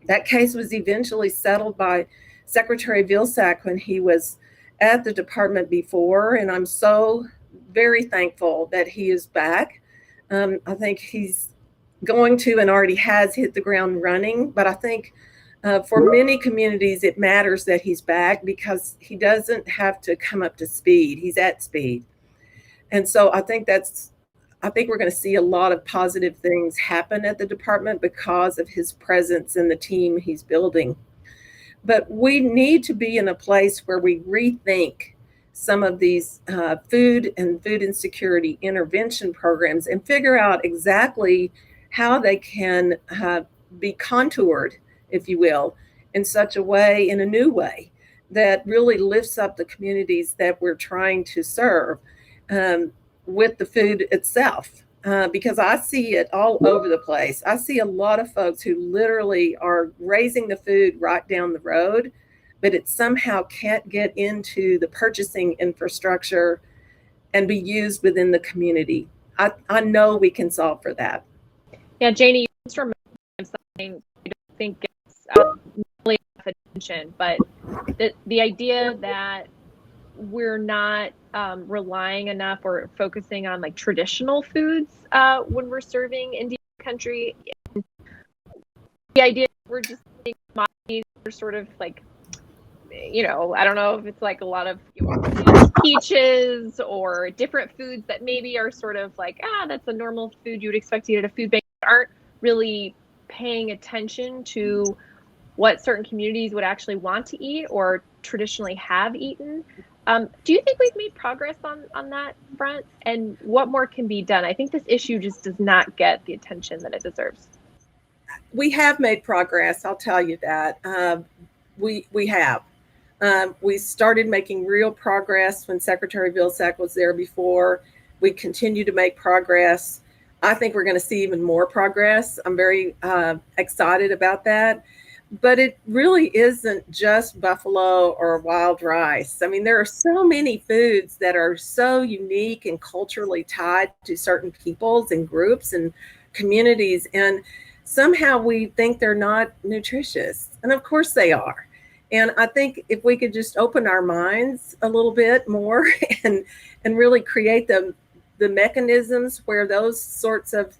That case was eventually settled by Secretary Vilsack when he was at the department before, and I'm so very thankful that he is back. I think he's going to and already has hit the ground running, but I think for many communities it matters that he's back because he doesn't have to come up to speed. He's at speed. And so I think we're going to see a lot of positive things happen at the department because of his presence and the team he's building. But we need to be in a place where we rethink some of these food and food insecurity intervention programs and figure out exactly how they can be contoured, if you will, in such a way, in a new way, that really lifts up the communities that we're trying to serve with the food itself. Because I see it all over the place. I see a lot of folks who literally are raising the food right down the road, but it somehow can't get into the purchasing infrastructure and be used within the community. I know we can solve for that. Yeah, Janie, you just reminded me of something I don't think gets really enough attention, but the idea that we're not relying enough or focusing on like traditional foods when we're serving Indian country. The idea that we're just eating commodities are sort of like, I don't know if it's like a lot of peaches or different foods that maybe are sort of like, that's a normal food you would expect to eat at a food bank, aren't really paying attention to what certain communities would actually want to eat or traditionally have eaten. Do you think we've made progress on that front? And what more can be done? I think this issue just does not get the attention that it deserves. We have made progress, I'll tell you that. We have. We started making real progress when Secretary Vilsack was there before. We continue to make progress. I think we're going to see even more progress. I'm very excited about that. But it really isn't just buffalo or wild rice. I mean, there are so many foods that are so unique and culturally tied to certain peoples and groups and communities. And somehow we think they're not nutritious. And of course they are. And I think if we could just open our minds a little bit more and really create the mechanisms where those sorts of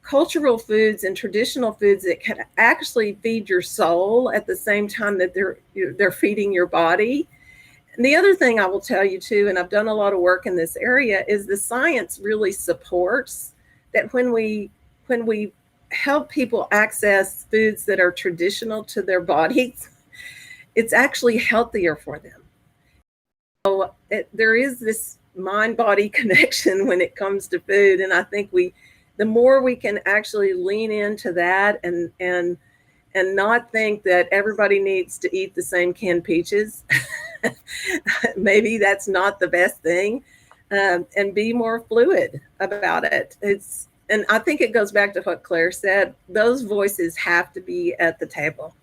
cultural foods and traditional foods that can actually feed your soul at the same time that they're feeding your body. And the other thing I will tell you too, and I've done a lot of work in this area, is the science really supports that when we help people access foods that are traditional to their bodies, it's actually healthier for them. So there is this mind-body connection when it comes to food, and I think the more we can actually lean into that and not think that everybody needs to eat the same canned peaches, maybe that's not the best thing, and be more fluid about it. And I think it goes back to what Claire said. Those voices have to be at the table.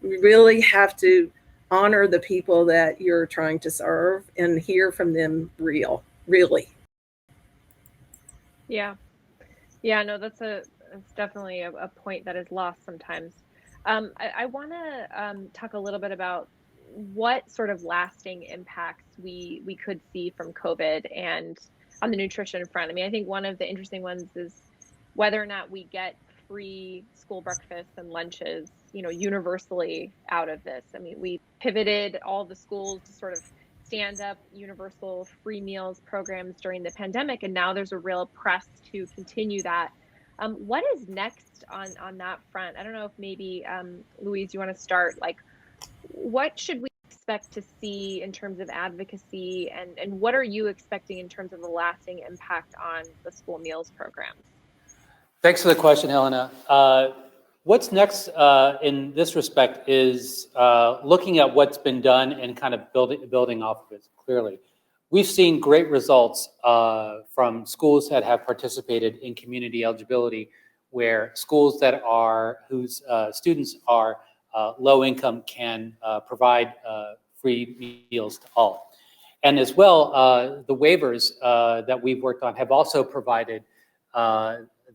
We really have to honor the people that you're trying to serve and hear from them really. Yeah, no, that's definitely a point that is lost sometimes. I want to talk a little bit about what sort of lasting impacts we could see from COVID and on the nutrition front. I mean, I think one of the interesting ones is whether or not we get free school breakfasts and lunches, universally out of this. I mean, we pivoted all the schools to sort of stand up universal free meals programs during the pandemic, and now there's a real press to continue that. What is next on that front? I don't know if maybe, Louise, you want to start, like, what should we expect to see in terms of advocacy, and what are you expecting in terms of the lasting impact on the school meals programs? Thanks for the question, Helena. What's next in this respect is looking at what's been done and kind of building off of it clearly. We've seen great results from schools that have participated in community eligibility, where schools that are whose students are low income can provide free meals to all. And as well, the waivers that we've worked on have also provided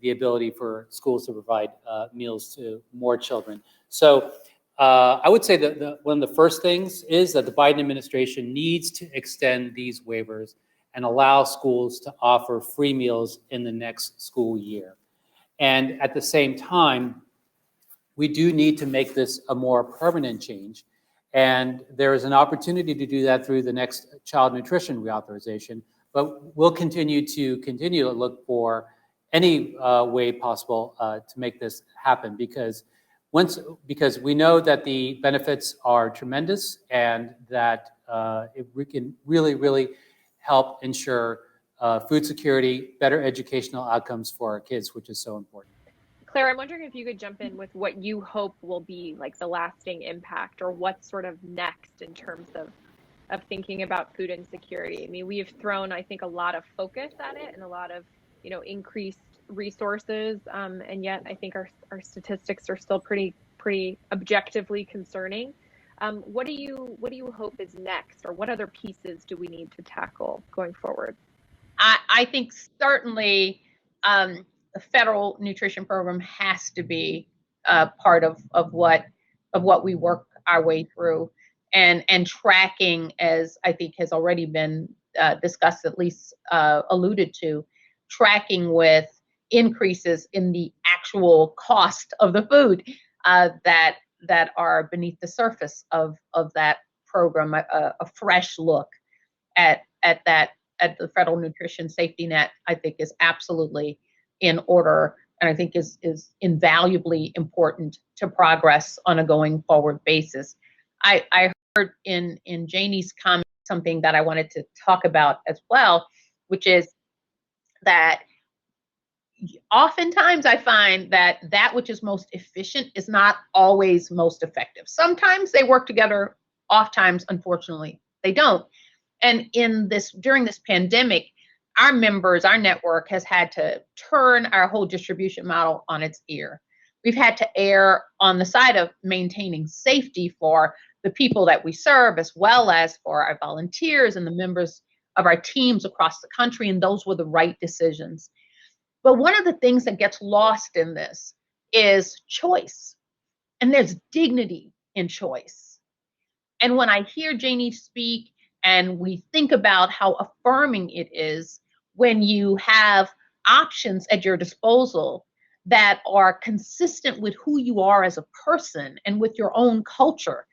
the ability for schools to provide meals to more children. So I would say that one of the first things is that the Biden administration needs to extend these waivers and allow schools to offer free meals in the next school year. And at the same time, we do need to make this a more permanent change. And there is an opportunity to do that through the next child nutrition reauthorization, but we'll continue to look for any way possible to make this happen, because we know that the benefits are tremendous, and that we can really help ensure food security, better educational outcomes for our kids, which is so important. Claire, I'm wondering if you could jump in with what you hope will be like the lasting impact, or what's sort of next in terms of thinking about food insecurity. I mean, we have thrown, I think, a lot of focus at it and a lot of, increased resources, and yet I think our statistics are still pretty objectively concerning. What do you hope is next, or what other pieces do we need to tackle going forward? I think certainly the federal nutrition program has to be part of what we work our way through, and tracking, as I think has already been discussed, at least alluded to, tracking with increases in the actual cost of the food that are beneath the surface of that program. A fresh look at the federal nutrition safety net, I think, is absolutely in order, and I think is invaluably important to progress on a going forward basis. I heard in Janie's comment something that I wanted to talk about as well, which is that oftentimes I find that which is most efficient is not always most effective. Sometimes they work together, oftentimes, unfortunately, they don't. And during this pandemic, our network has had to turn our whole distribution model on its ear. We've had to err on the side of maintaining safety for the people that we serve, as well as for our volunteers and the members of our teams across the country, and those were the right decisions. But one of the things that gets lost in this is choice, and there's dignity in choice. And when I hear Janie speak, and we think about how affirming it is when you have options at your disposal that are consistent with who you are as a person and with your own culture,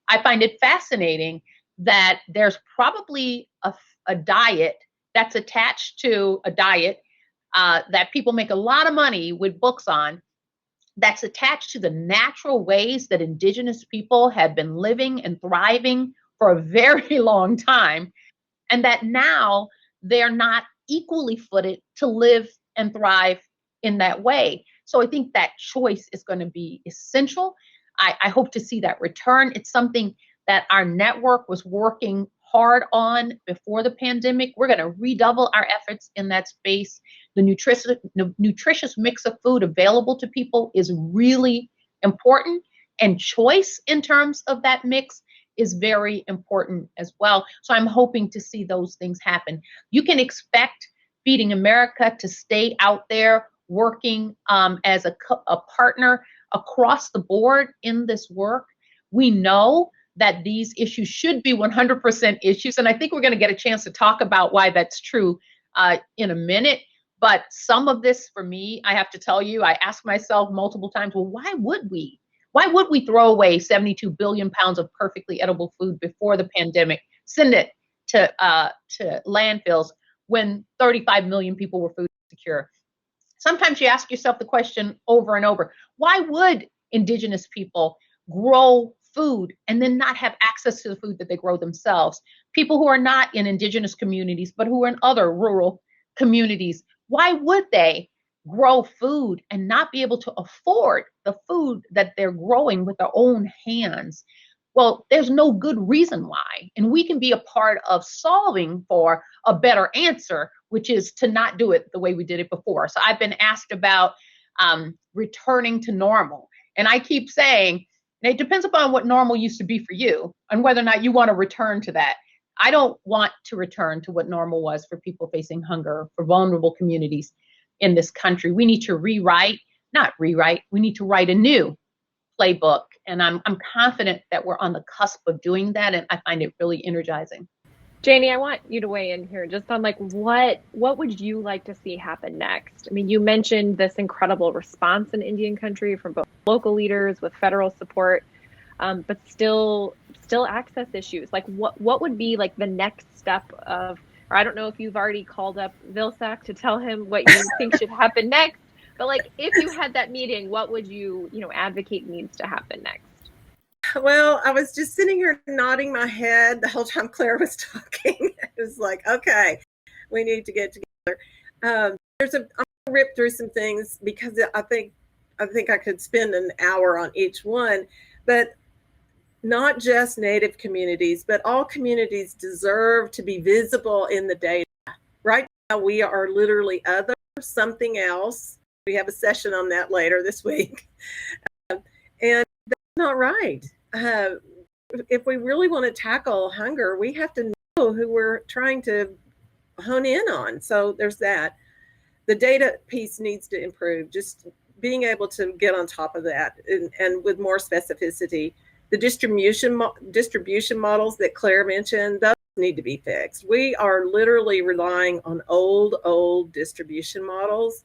I find it fascinating that there's probably a diet that's attached to a diet that people make a lot of money with books on, that's attached to the natural ways that indigenous people have been living and thriving for a very long time, and that now they're not equally footed to live and thrive in that way. So I think that choice is going to be essential. I hope to see that return. It's something that our network was working hard on before the pandemic. We're going to redouble our efforts in that space. The nutritious mix of food available to people is really important, and choice in terms of that mix is very important as well. So I'm hoping to see those things happen. You can expect Feeding America to stay out there working as a partner across the board in this work. We know that these issues should be 100% issues. And I think we're going to get a chance to talk about why that's true in a minute. But some of this, for me, I have to tell you, I ask myself multiple times, well, why would we? Why would we throw away 72 billion pounds of perfectly edible food before the pandemic, send it to landfills when 35 million people were food insecure? Sometimes you ask yourself the question over and over, why would indigenous people grow food and then not have access to the food that they grow themselves? People who are not in indigenous communities, but who are in other rural communities, why would they grow food and not be able to afford the food that they're growing with their own hands? Well, there's no good reason why. And we can be a part of solving for a better answer, which is to not do it the way we did it before. So I've been asked about returning to normal. And I keep saying, it depends upon what normal used to be for you and whether or not you want to return to that. I don't want to return to what normal was for people facing hunger, for vulnerable communities in this country. We need to we need to write a new playbook. And I'm confident that we're on the cusp of doing that. And I find it really energizing. Janie, I want you to weigh in here just on like what would you like to see happen next? I mean, you mentioned this incredible response in Indian country from both local leaders with federal support, but still access issues. Like what would be like the next step of, or I don't know if you've already called up Vilsack to tell him what you think should happen next, but like if you had that meeting, what would you advocate needs to happen next? Well, I was just sitting here nodding my head the whole time Claire was talking. It was like, okay, we need to get together. I'm gonna rip through some things because I think I could spend an hour on each one, but not just Native communities, but all communities deserve to be visible in the data. Right now, we are literally other, something else. We have a session on that later this week. And that's not right. If we really want to tackle hunger, we have to know who we're trying to hone in on. So there's that. The data piece needs to improve, just being able to get on top of that and with more specificity. The distribution models that Claire mentioned, those need to be fixed. We are literally relying on old distribution models,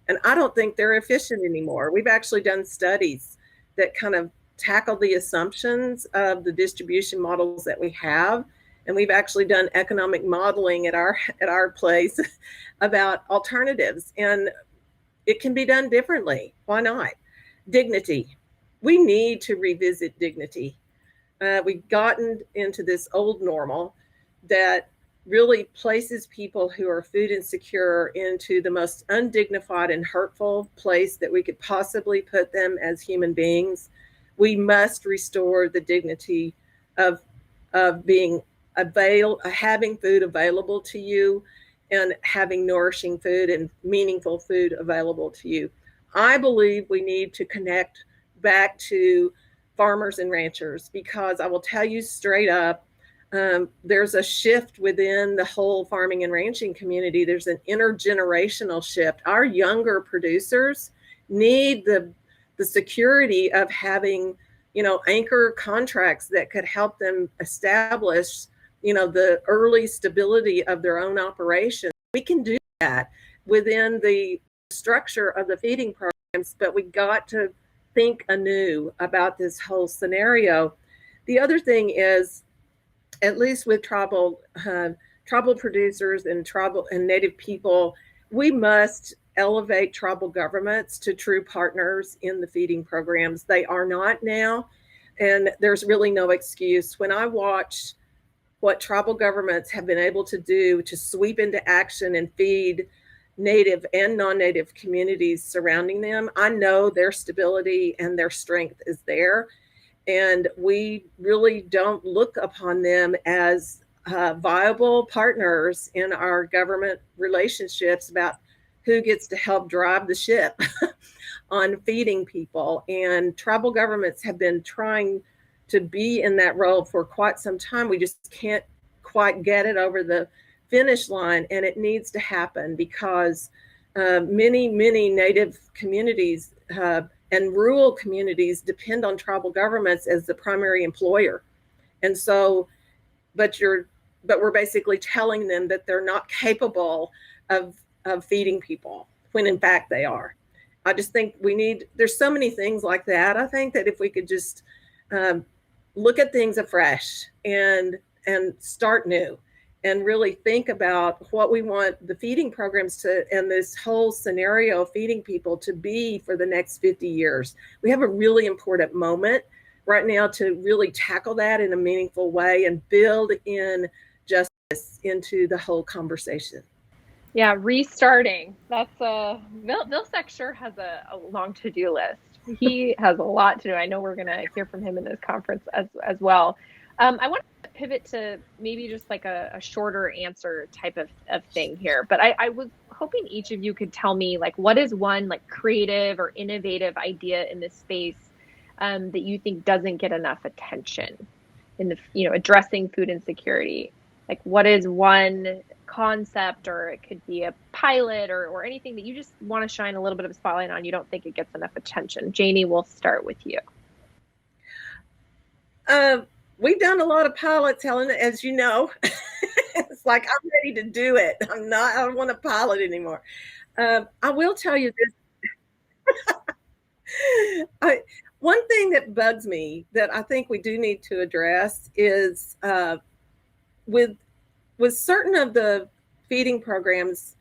and I don't think they're efficient anymore. We've actually done studies that kind of tackle the assumptions of the distribution models that we have, and we've actually done economic modeling at our place about alternatives, and it can be done differently. Why not? Dignity. We need to revisit dignity. We've gotten into this old normal that really places people who are food insecure into the most undignified and hurtful place that we could possibly put them as human beings. We must restore the dignity of being having food available to you and having nourishing food and meaningful food available to you. I believe we need to connect back to farmers and ranchers, because I will tell you straight up, there's a shift within the whole farming and ranching community. There's an intergenerational shift. Our younger producers need the security of having, anchor contracts that could help them establish, the early stability of their own operation. We can do that within the structure of the feeding programs, but we got to think anew about this whole scenario. The other thing is, at least with tribal producers and tribal and Native people, we must elevate tribal governments to true partners in the feeding programs. They are not now, and there's really no excuse. When I watch what tribal governments have been able to do to sweep into action and feed Native and non-Native communities surrounding them, I know their stability and their strength is there. And we really don't look upon them as viable partners in our government relationships about who gets to help drive the ship on feeding people. And tribal governments have been trying to be in that role for quite some time. We just can't quite get it over the finish line, and it needs to happen because many Native communities and rural communities depend on tribal governments as the primary employer. And so, but we're basically telling them that they're not capable of feeding people when in fact they are. I just think there's so many things like that. I think that if we could just look at things afresh and start new and really think about what we want the feeding programs to, and this whole scenario of feeding people to be for the next 50 years. We have a really important moment right now to really tackle that in a meaningful way and build in justice into the whole conversation. Yeah, restarting. That's Vilsack sure has a long to-do list. He has a lot to do. I know we're going to hear from him in this conference as well. I want to pivot to maybe just like a shorter answer type of thing here. But I was hoping each of you could tell me, like, what is one like creative or innovative idea in this space that you think doesn't get enough attention in the, addressing food insecurity? Like, what is one concept, or it could be a pilot or anything that you just want to shine a little bit of a spotlight on, you don't think it gets enough attention? Janie, we'll start with you. We've done a lot of pilots, Helena, as you know. It's like, I'm ready to do it. I don't want to pilot anymore. I will tell you this. One thing that bugs me that I think we do need to address is with certain of the feeding programs,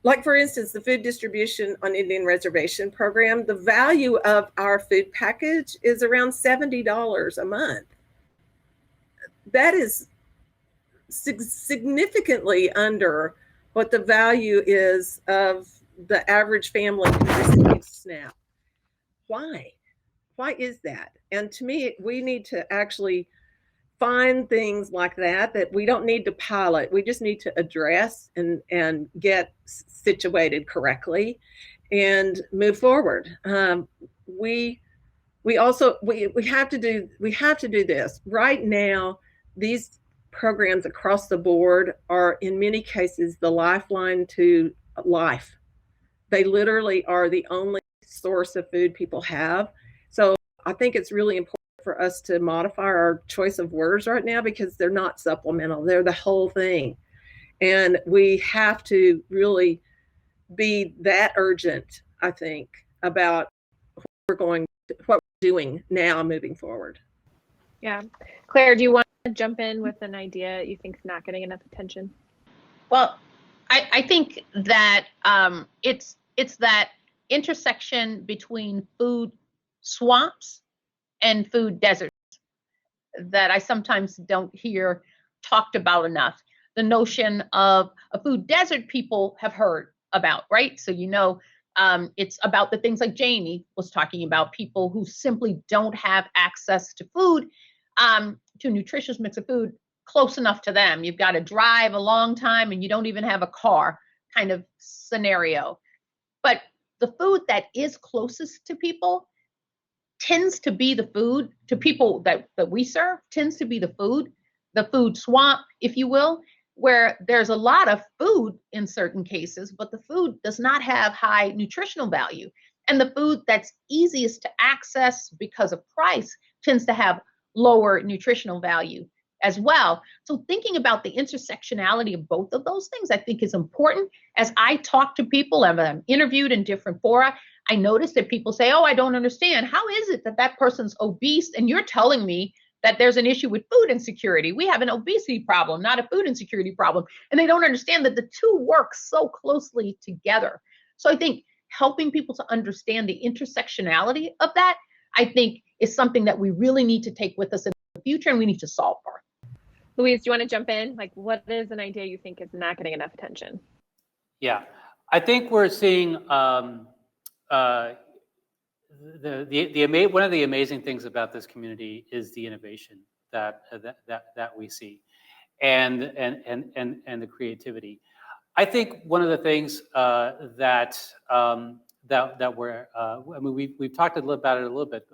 like for instance, the food distribution on Indian Reservation program, the value of our food package is around $70 a month. That is significantly under what the value is of the average family who receives SNAP. Why? Why is that? And to me, we need to actually find things like that we don't need to pilot. We just need to address and get situated correctly and move forward. We have to do this right now. These programs across the board are in many cases the lifeline to life. They literally are the only source of food people have. So I think it's really important for us to modify our choice of words right now, because they're not supplemental, they're the whole thing. And we have to really be that urgent, I think, about what we're doing now moving forward. Yeah. Claire, do you want to jump in with an idea you think is not getting enough attention? Well, I think that it's that intersection between food swamps and food deserts that I sometimes don't hear talked about enough. The notion of a food desert people have heard about, right? So, it's about the things like Janie was talking about, people who simply don't have access to food, to a nutritious mix of food close enough to them. You've got to drive a long time and you don't even have a car kind of scenario. But the food that is closest to people tends to be the food to people that we serve, tends to be the food swamp, if you will, where there's a lot of food in certain cases, but the food does not have high nutritional value. And the food that's easiest to access because of price tends to have lower nutritional value as well. So thinking about the intersectionality of both of those things, I think, is important. As I talk to people and I'm interviewed in different fora, I notice that people say, oh, I don't understand. How is it that person's obese and you're telling me that there's an issue with food insecurity? We have an obesity problem, not a food insecurity problem. And they don't understand that the two work so closely together. So I think helping people to understand the intersectionality of that, I think, is something that we really need to take with us in the future and we need to solve for. Louise, do you want to jump in? Like, what is an idea you think is not getting enough attention? Yeah, I think we're seeing one of the amazing things about this community is the innovation that we see, and the creativity. I think one of the things that we're we've talked about it a little bit.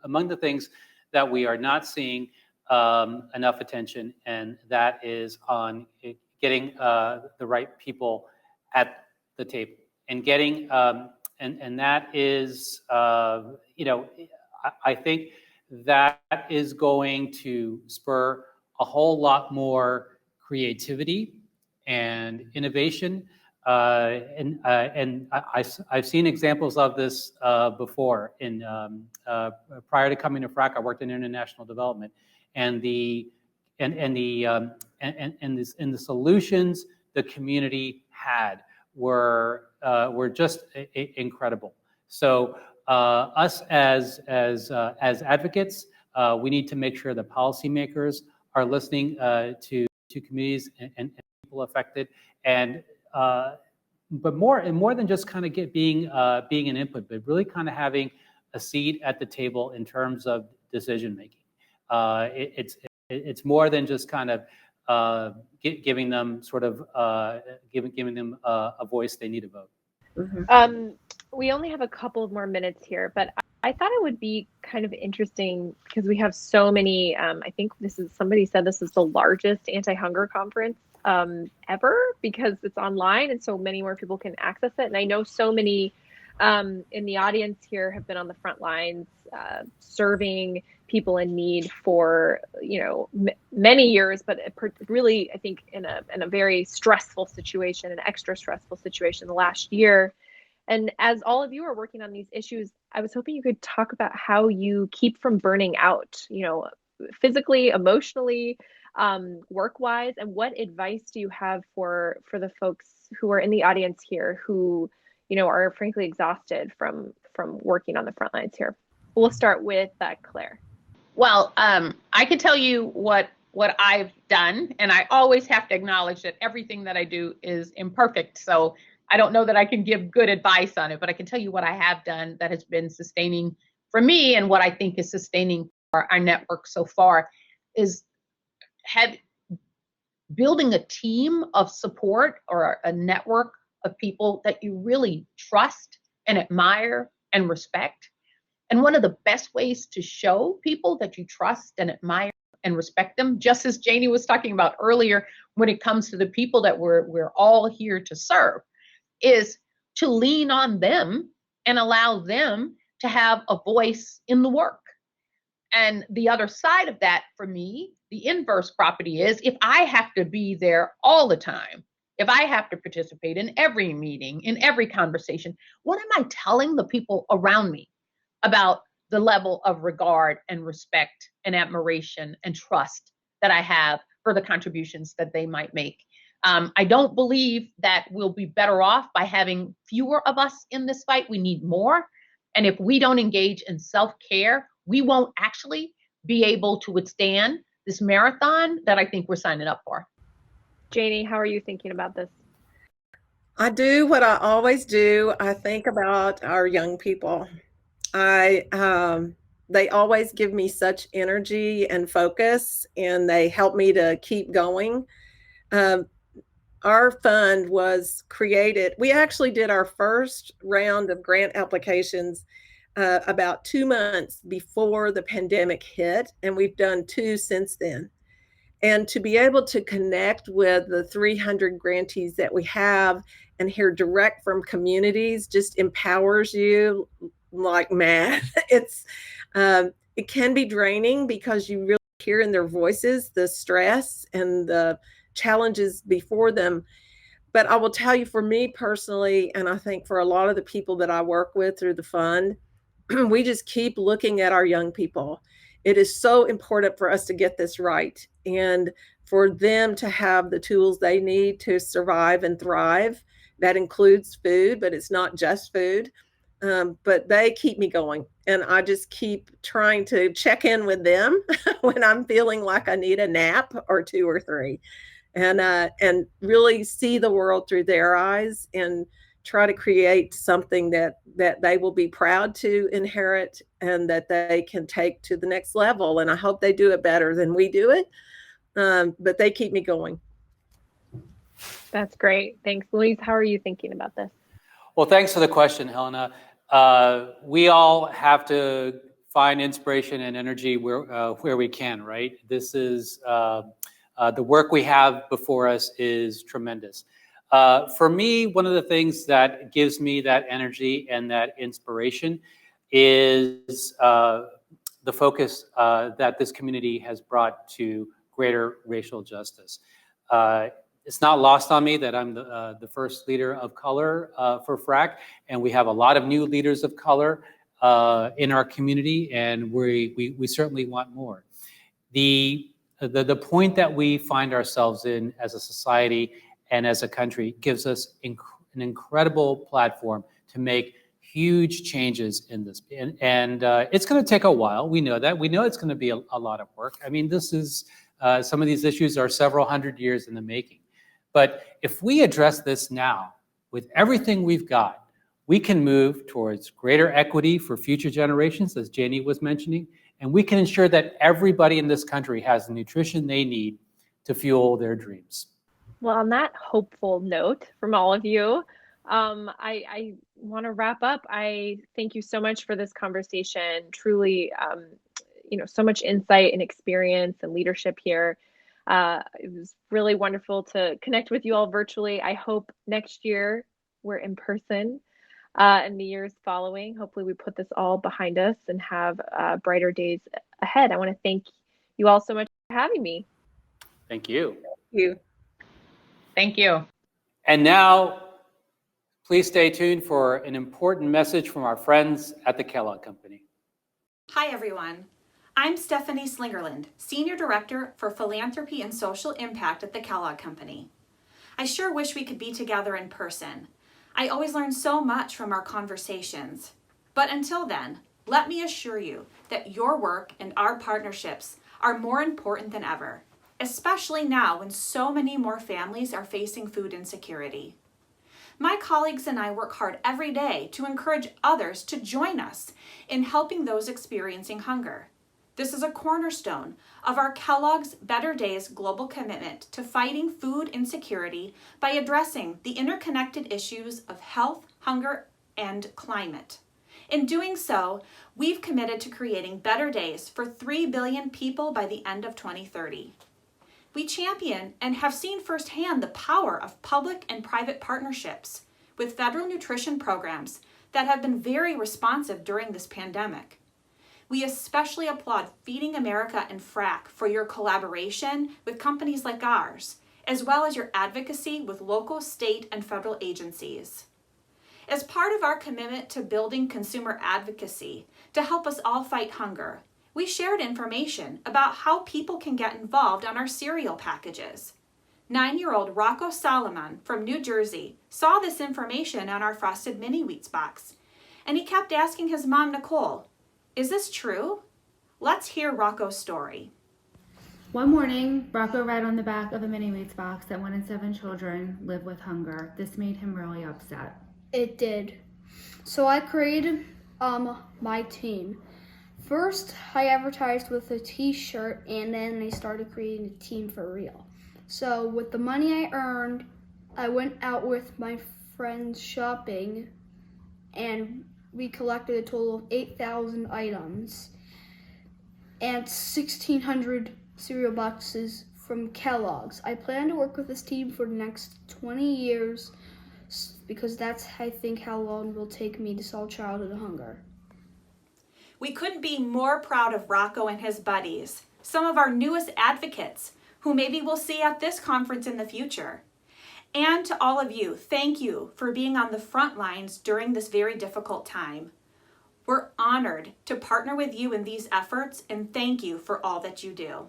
Among the things that we are not seeing enough attention, and that is on getting the right people at the table and getting and that is I think that is going to spur a whole lot more creativity and innovation. I've seen examples of this before. Prior to coming to FRAC, I worked in international development, and the solutions the community had were just incredible. So us as advocates, we need to make sure that policymakers are listening to communities and people affected, and but more than just kind of being an input, but really kind of having a seat at the table in terms of decision making. It's more than just kind of giving them sort of giving them a voice. They need a vote. Mhm. We only have a couple of more minutes here, but I thought it would be kind of interesting because we have so many. I think somebody said this is the largest anti-hunger conference ever, because it's online and so many more people can access it. And I know so many in the audience here have been on the front lines serving people in need for many years, but really I think in a very stressful situation, an extra stressful situation the last year. And as all of you are working on these issues, I was hoping you could talk about how you keep from burning out, physically, emotionally, work-wise, and what advice do you have for the folks who are in the audience here who, are frankly exhausted from working on the front lines here? We'll start with Claire. Well, I can tell you what I've done, and I always have to acknowledge that everything that I do is imperfect. So I don't know that I can give good advice on it, but I can tell you what I have done that has been sustaining for me, and what I think is sustaining for our network so far is building a team of support or a network of people that you really trust and admire and respect. And one of the best ways to show people that you trust and admire and respect them, just as Janie was talking about earlier, when it comes to the people that we're all here to serve, is to lean on them and allow them to have a voice in the work. And the other side of that, for me, the inverse property is, if I have to be there all the time, if I have to participate in every meeting, in every conversation, what am I telling the people around me about the level of regard and respect and admiration and trust that I have for the contributions that they might make? I don't believe that we'll be better off by having fewer of us in this fight. We need more. And if we don't engage in self-care, we won't actually be able to withstand this marathon that I think we're signing up for. Janie, how are you thinking about this? I do what I always do. I think about our young people. They always give me such energy and focus, and they help me to keep going. Our fund was created. We actually did our first round of grant applications about 2 months before the pandemic hit, and we've done 2 since then. And to be able to connect with the 300 grantees that we have and hear direct from communities just empowers you like mad. It can be draining because you really hear in their voices the stress and the challenges before them. But I will tell you, for me personally, and I think for a lot of the people that I work with through the fund, we just keep looking at our young people. It is so important for us to get this right and for them to have the tools they need to survive and thrive. That includes food, but it's not just food. But they keep me going, and I just keep trying to check in with them when I'm feeling like I need a nap or 2 or 3, and really see the world through their eyes and try to create something that they will be proud to inherit and that they can take to the next level. And I hope they do it better than we do it. But they keep me going. That's great. Thanks. Louise, how are you thinking about this? Well, thanks for the question, Helena. We all have to find inspiration and energy where we can, right? This is the work we have before us is tremendous. For me, one of the things that gives me that energy and that inspiration is the focus that this community has brought to greater racial justice. It's not lost on me that I'm the first leader of color for FRAC, and we have a lot of new leaders of color in our community, and we certainly want more. The point that we find ourselves in as a society and as a country gives us an incredible platform to make huge changes in this. And it's going to take a while. We know that. We know it's going to be a lot of work. I mean, this is, some of these issues are several hundred years in the making. But if we address this now with everything we've got, we can move towards greater equity for future generations, as Janie was mentioning, and we can ensure that everybody in this country has the nutrition they need to fuel their dreams. Well, on that hopeful note from all of you, I want to wrap up. I thank you so much for this conversation. Truly, so much insight and experience and leadership here. It was really wonderful to connect with you all virtually. I hope next year we're in person and the years following. Hopefully we put this all behind us and have brighter days ahead. I want to thank you all so much for having me. Thank you. Thank you. Thank you. And now, please stay tuned for an important message from our friends at the Kellogg Company. Hi, everyone. I'm Stephanie Slingerland, Senior Director for Philanthropy and Social Impact at the Kellogg Company. I sure wish we could be together in person. I always learn so much from our conversations. But until then, let me assure you that your work and our partnerships are more important than ever, especially now when so many more families are facing food insecurity. My colleagues and I work hard every day to encourage others to join us in helping those experiencing hunger. This is a cornerstone of our Kellogg's Better Days global commitment to fighting food insecurity by addressing the interconnected issues of health, hunger, and climate. In doing so, we've committed to creating better days for 3 billion people by the end of 2030. We champion and have seen firsthand the power of public and private partnerships with federal nutrition programs that have been very responsive during this pandemic. We especially applaud Feeding America and FRAC for your collaboration with companies like ours, as well as your advocacy with local, state, and federal agencies. As part of our commitment to building consumer advocacy to help us all fight hunger, we shared information about how people can get involved on our cereal packages. 9-year-old Rocco Solomon from New Jersey saw this information on our Frosted Mini Wheats box, and he kept asking his mom, Nicole, "Is this true?" Let's hear Rocco's story. One morning, Rocco read on the back of a Mini Wheats box that 1 in 7 children live with hunger. This made him really upset. It did. So I created my team. First, I advertised with a t-shirt, and then I started creating a team for real. So with the money I earned, I went out with my friends shopping, and we collected a total of 8,000 items and 1,600 cereal boxes from Kellogg's. I plan to work with this team for the next 20 years because that's, I think, how long it will take me to solve childhood hunger. We couldn't be more proud of Rocco and his buddies, some of our newest advocates, who maybe we'll see at this conference in the future. And to all of you, thank you for being on the front lines during this very difficult time. We're honored to partner with you in these efforts, and thank you for all that you do.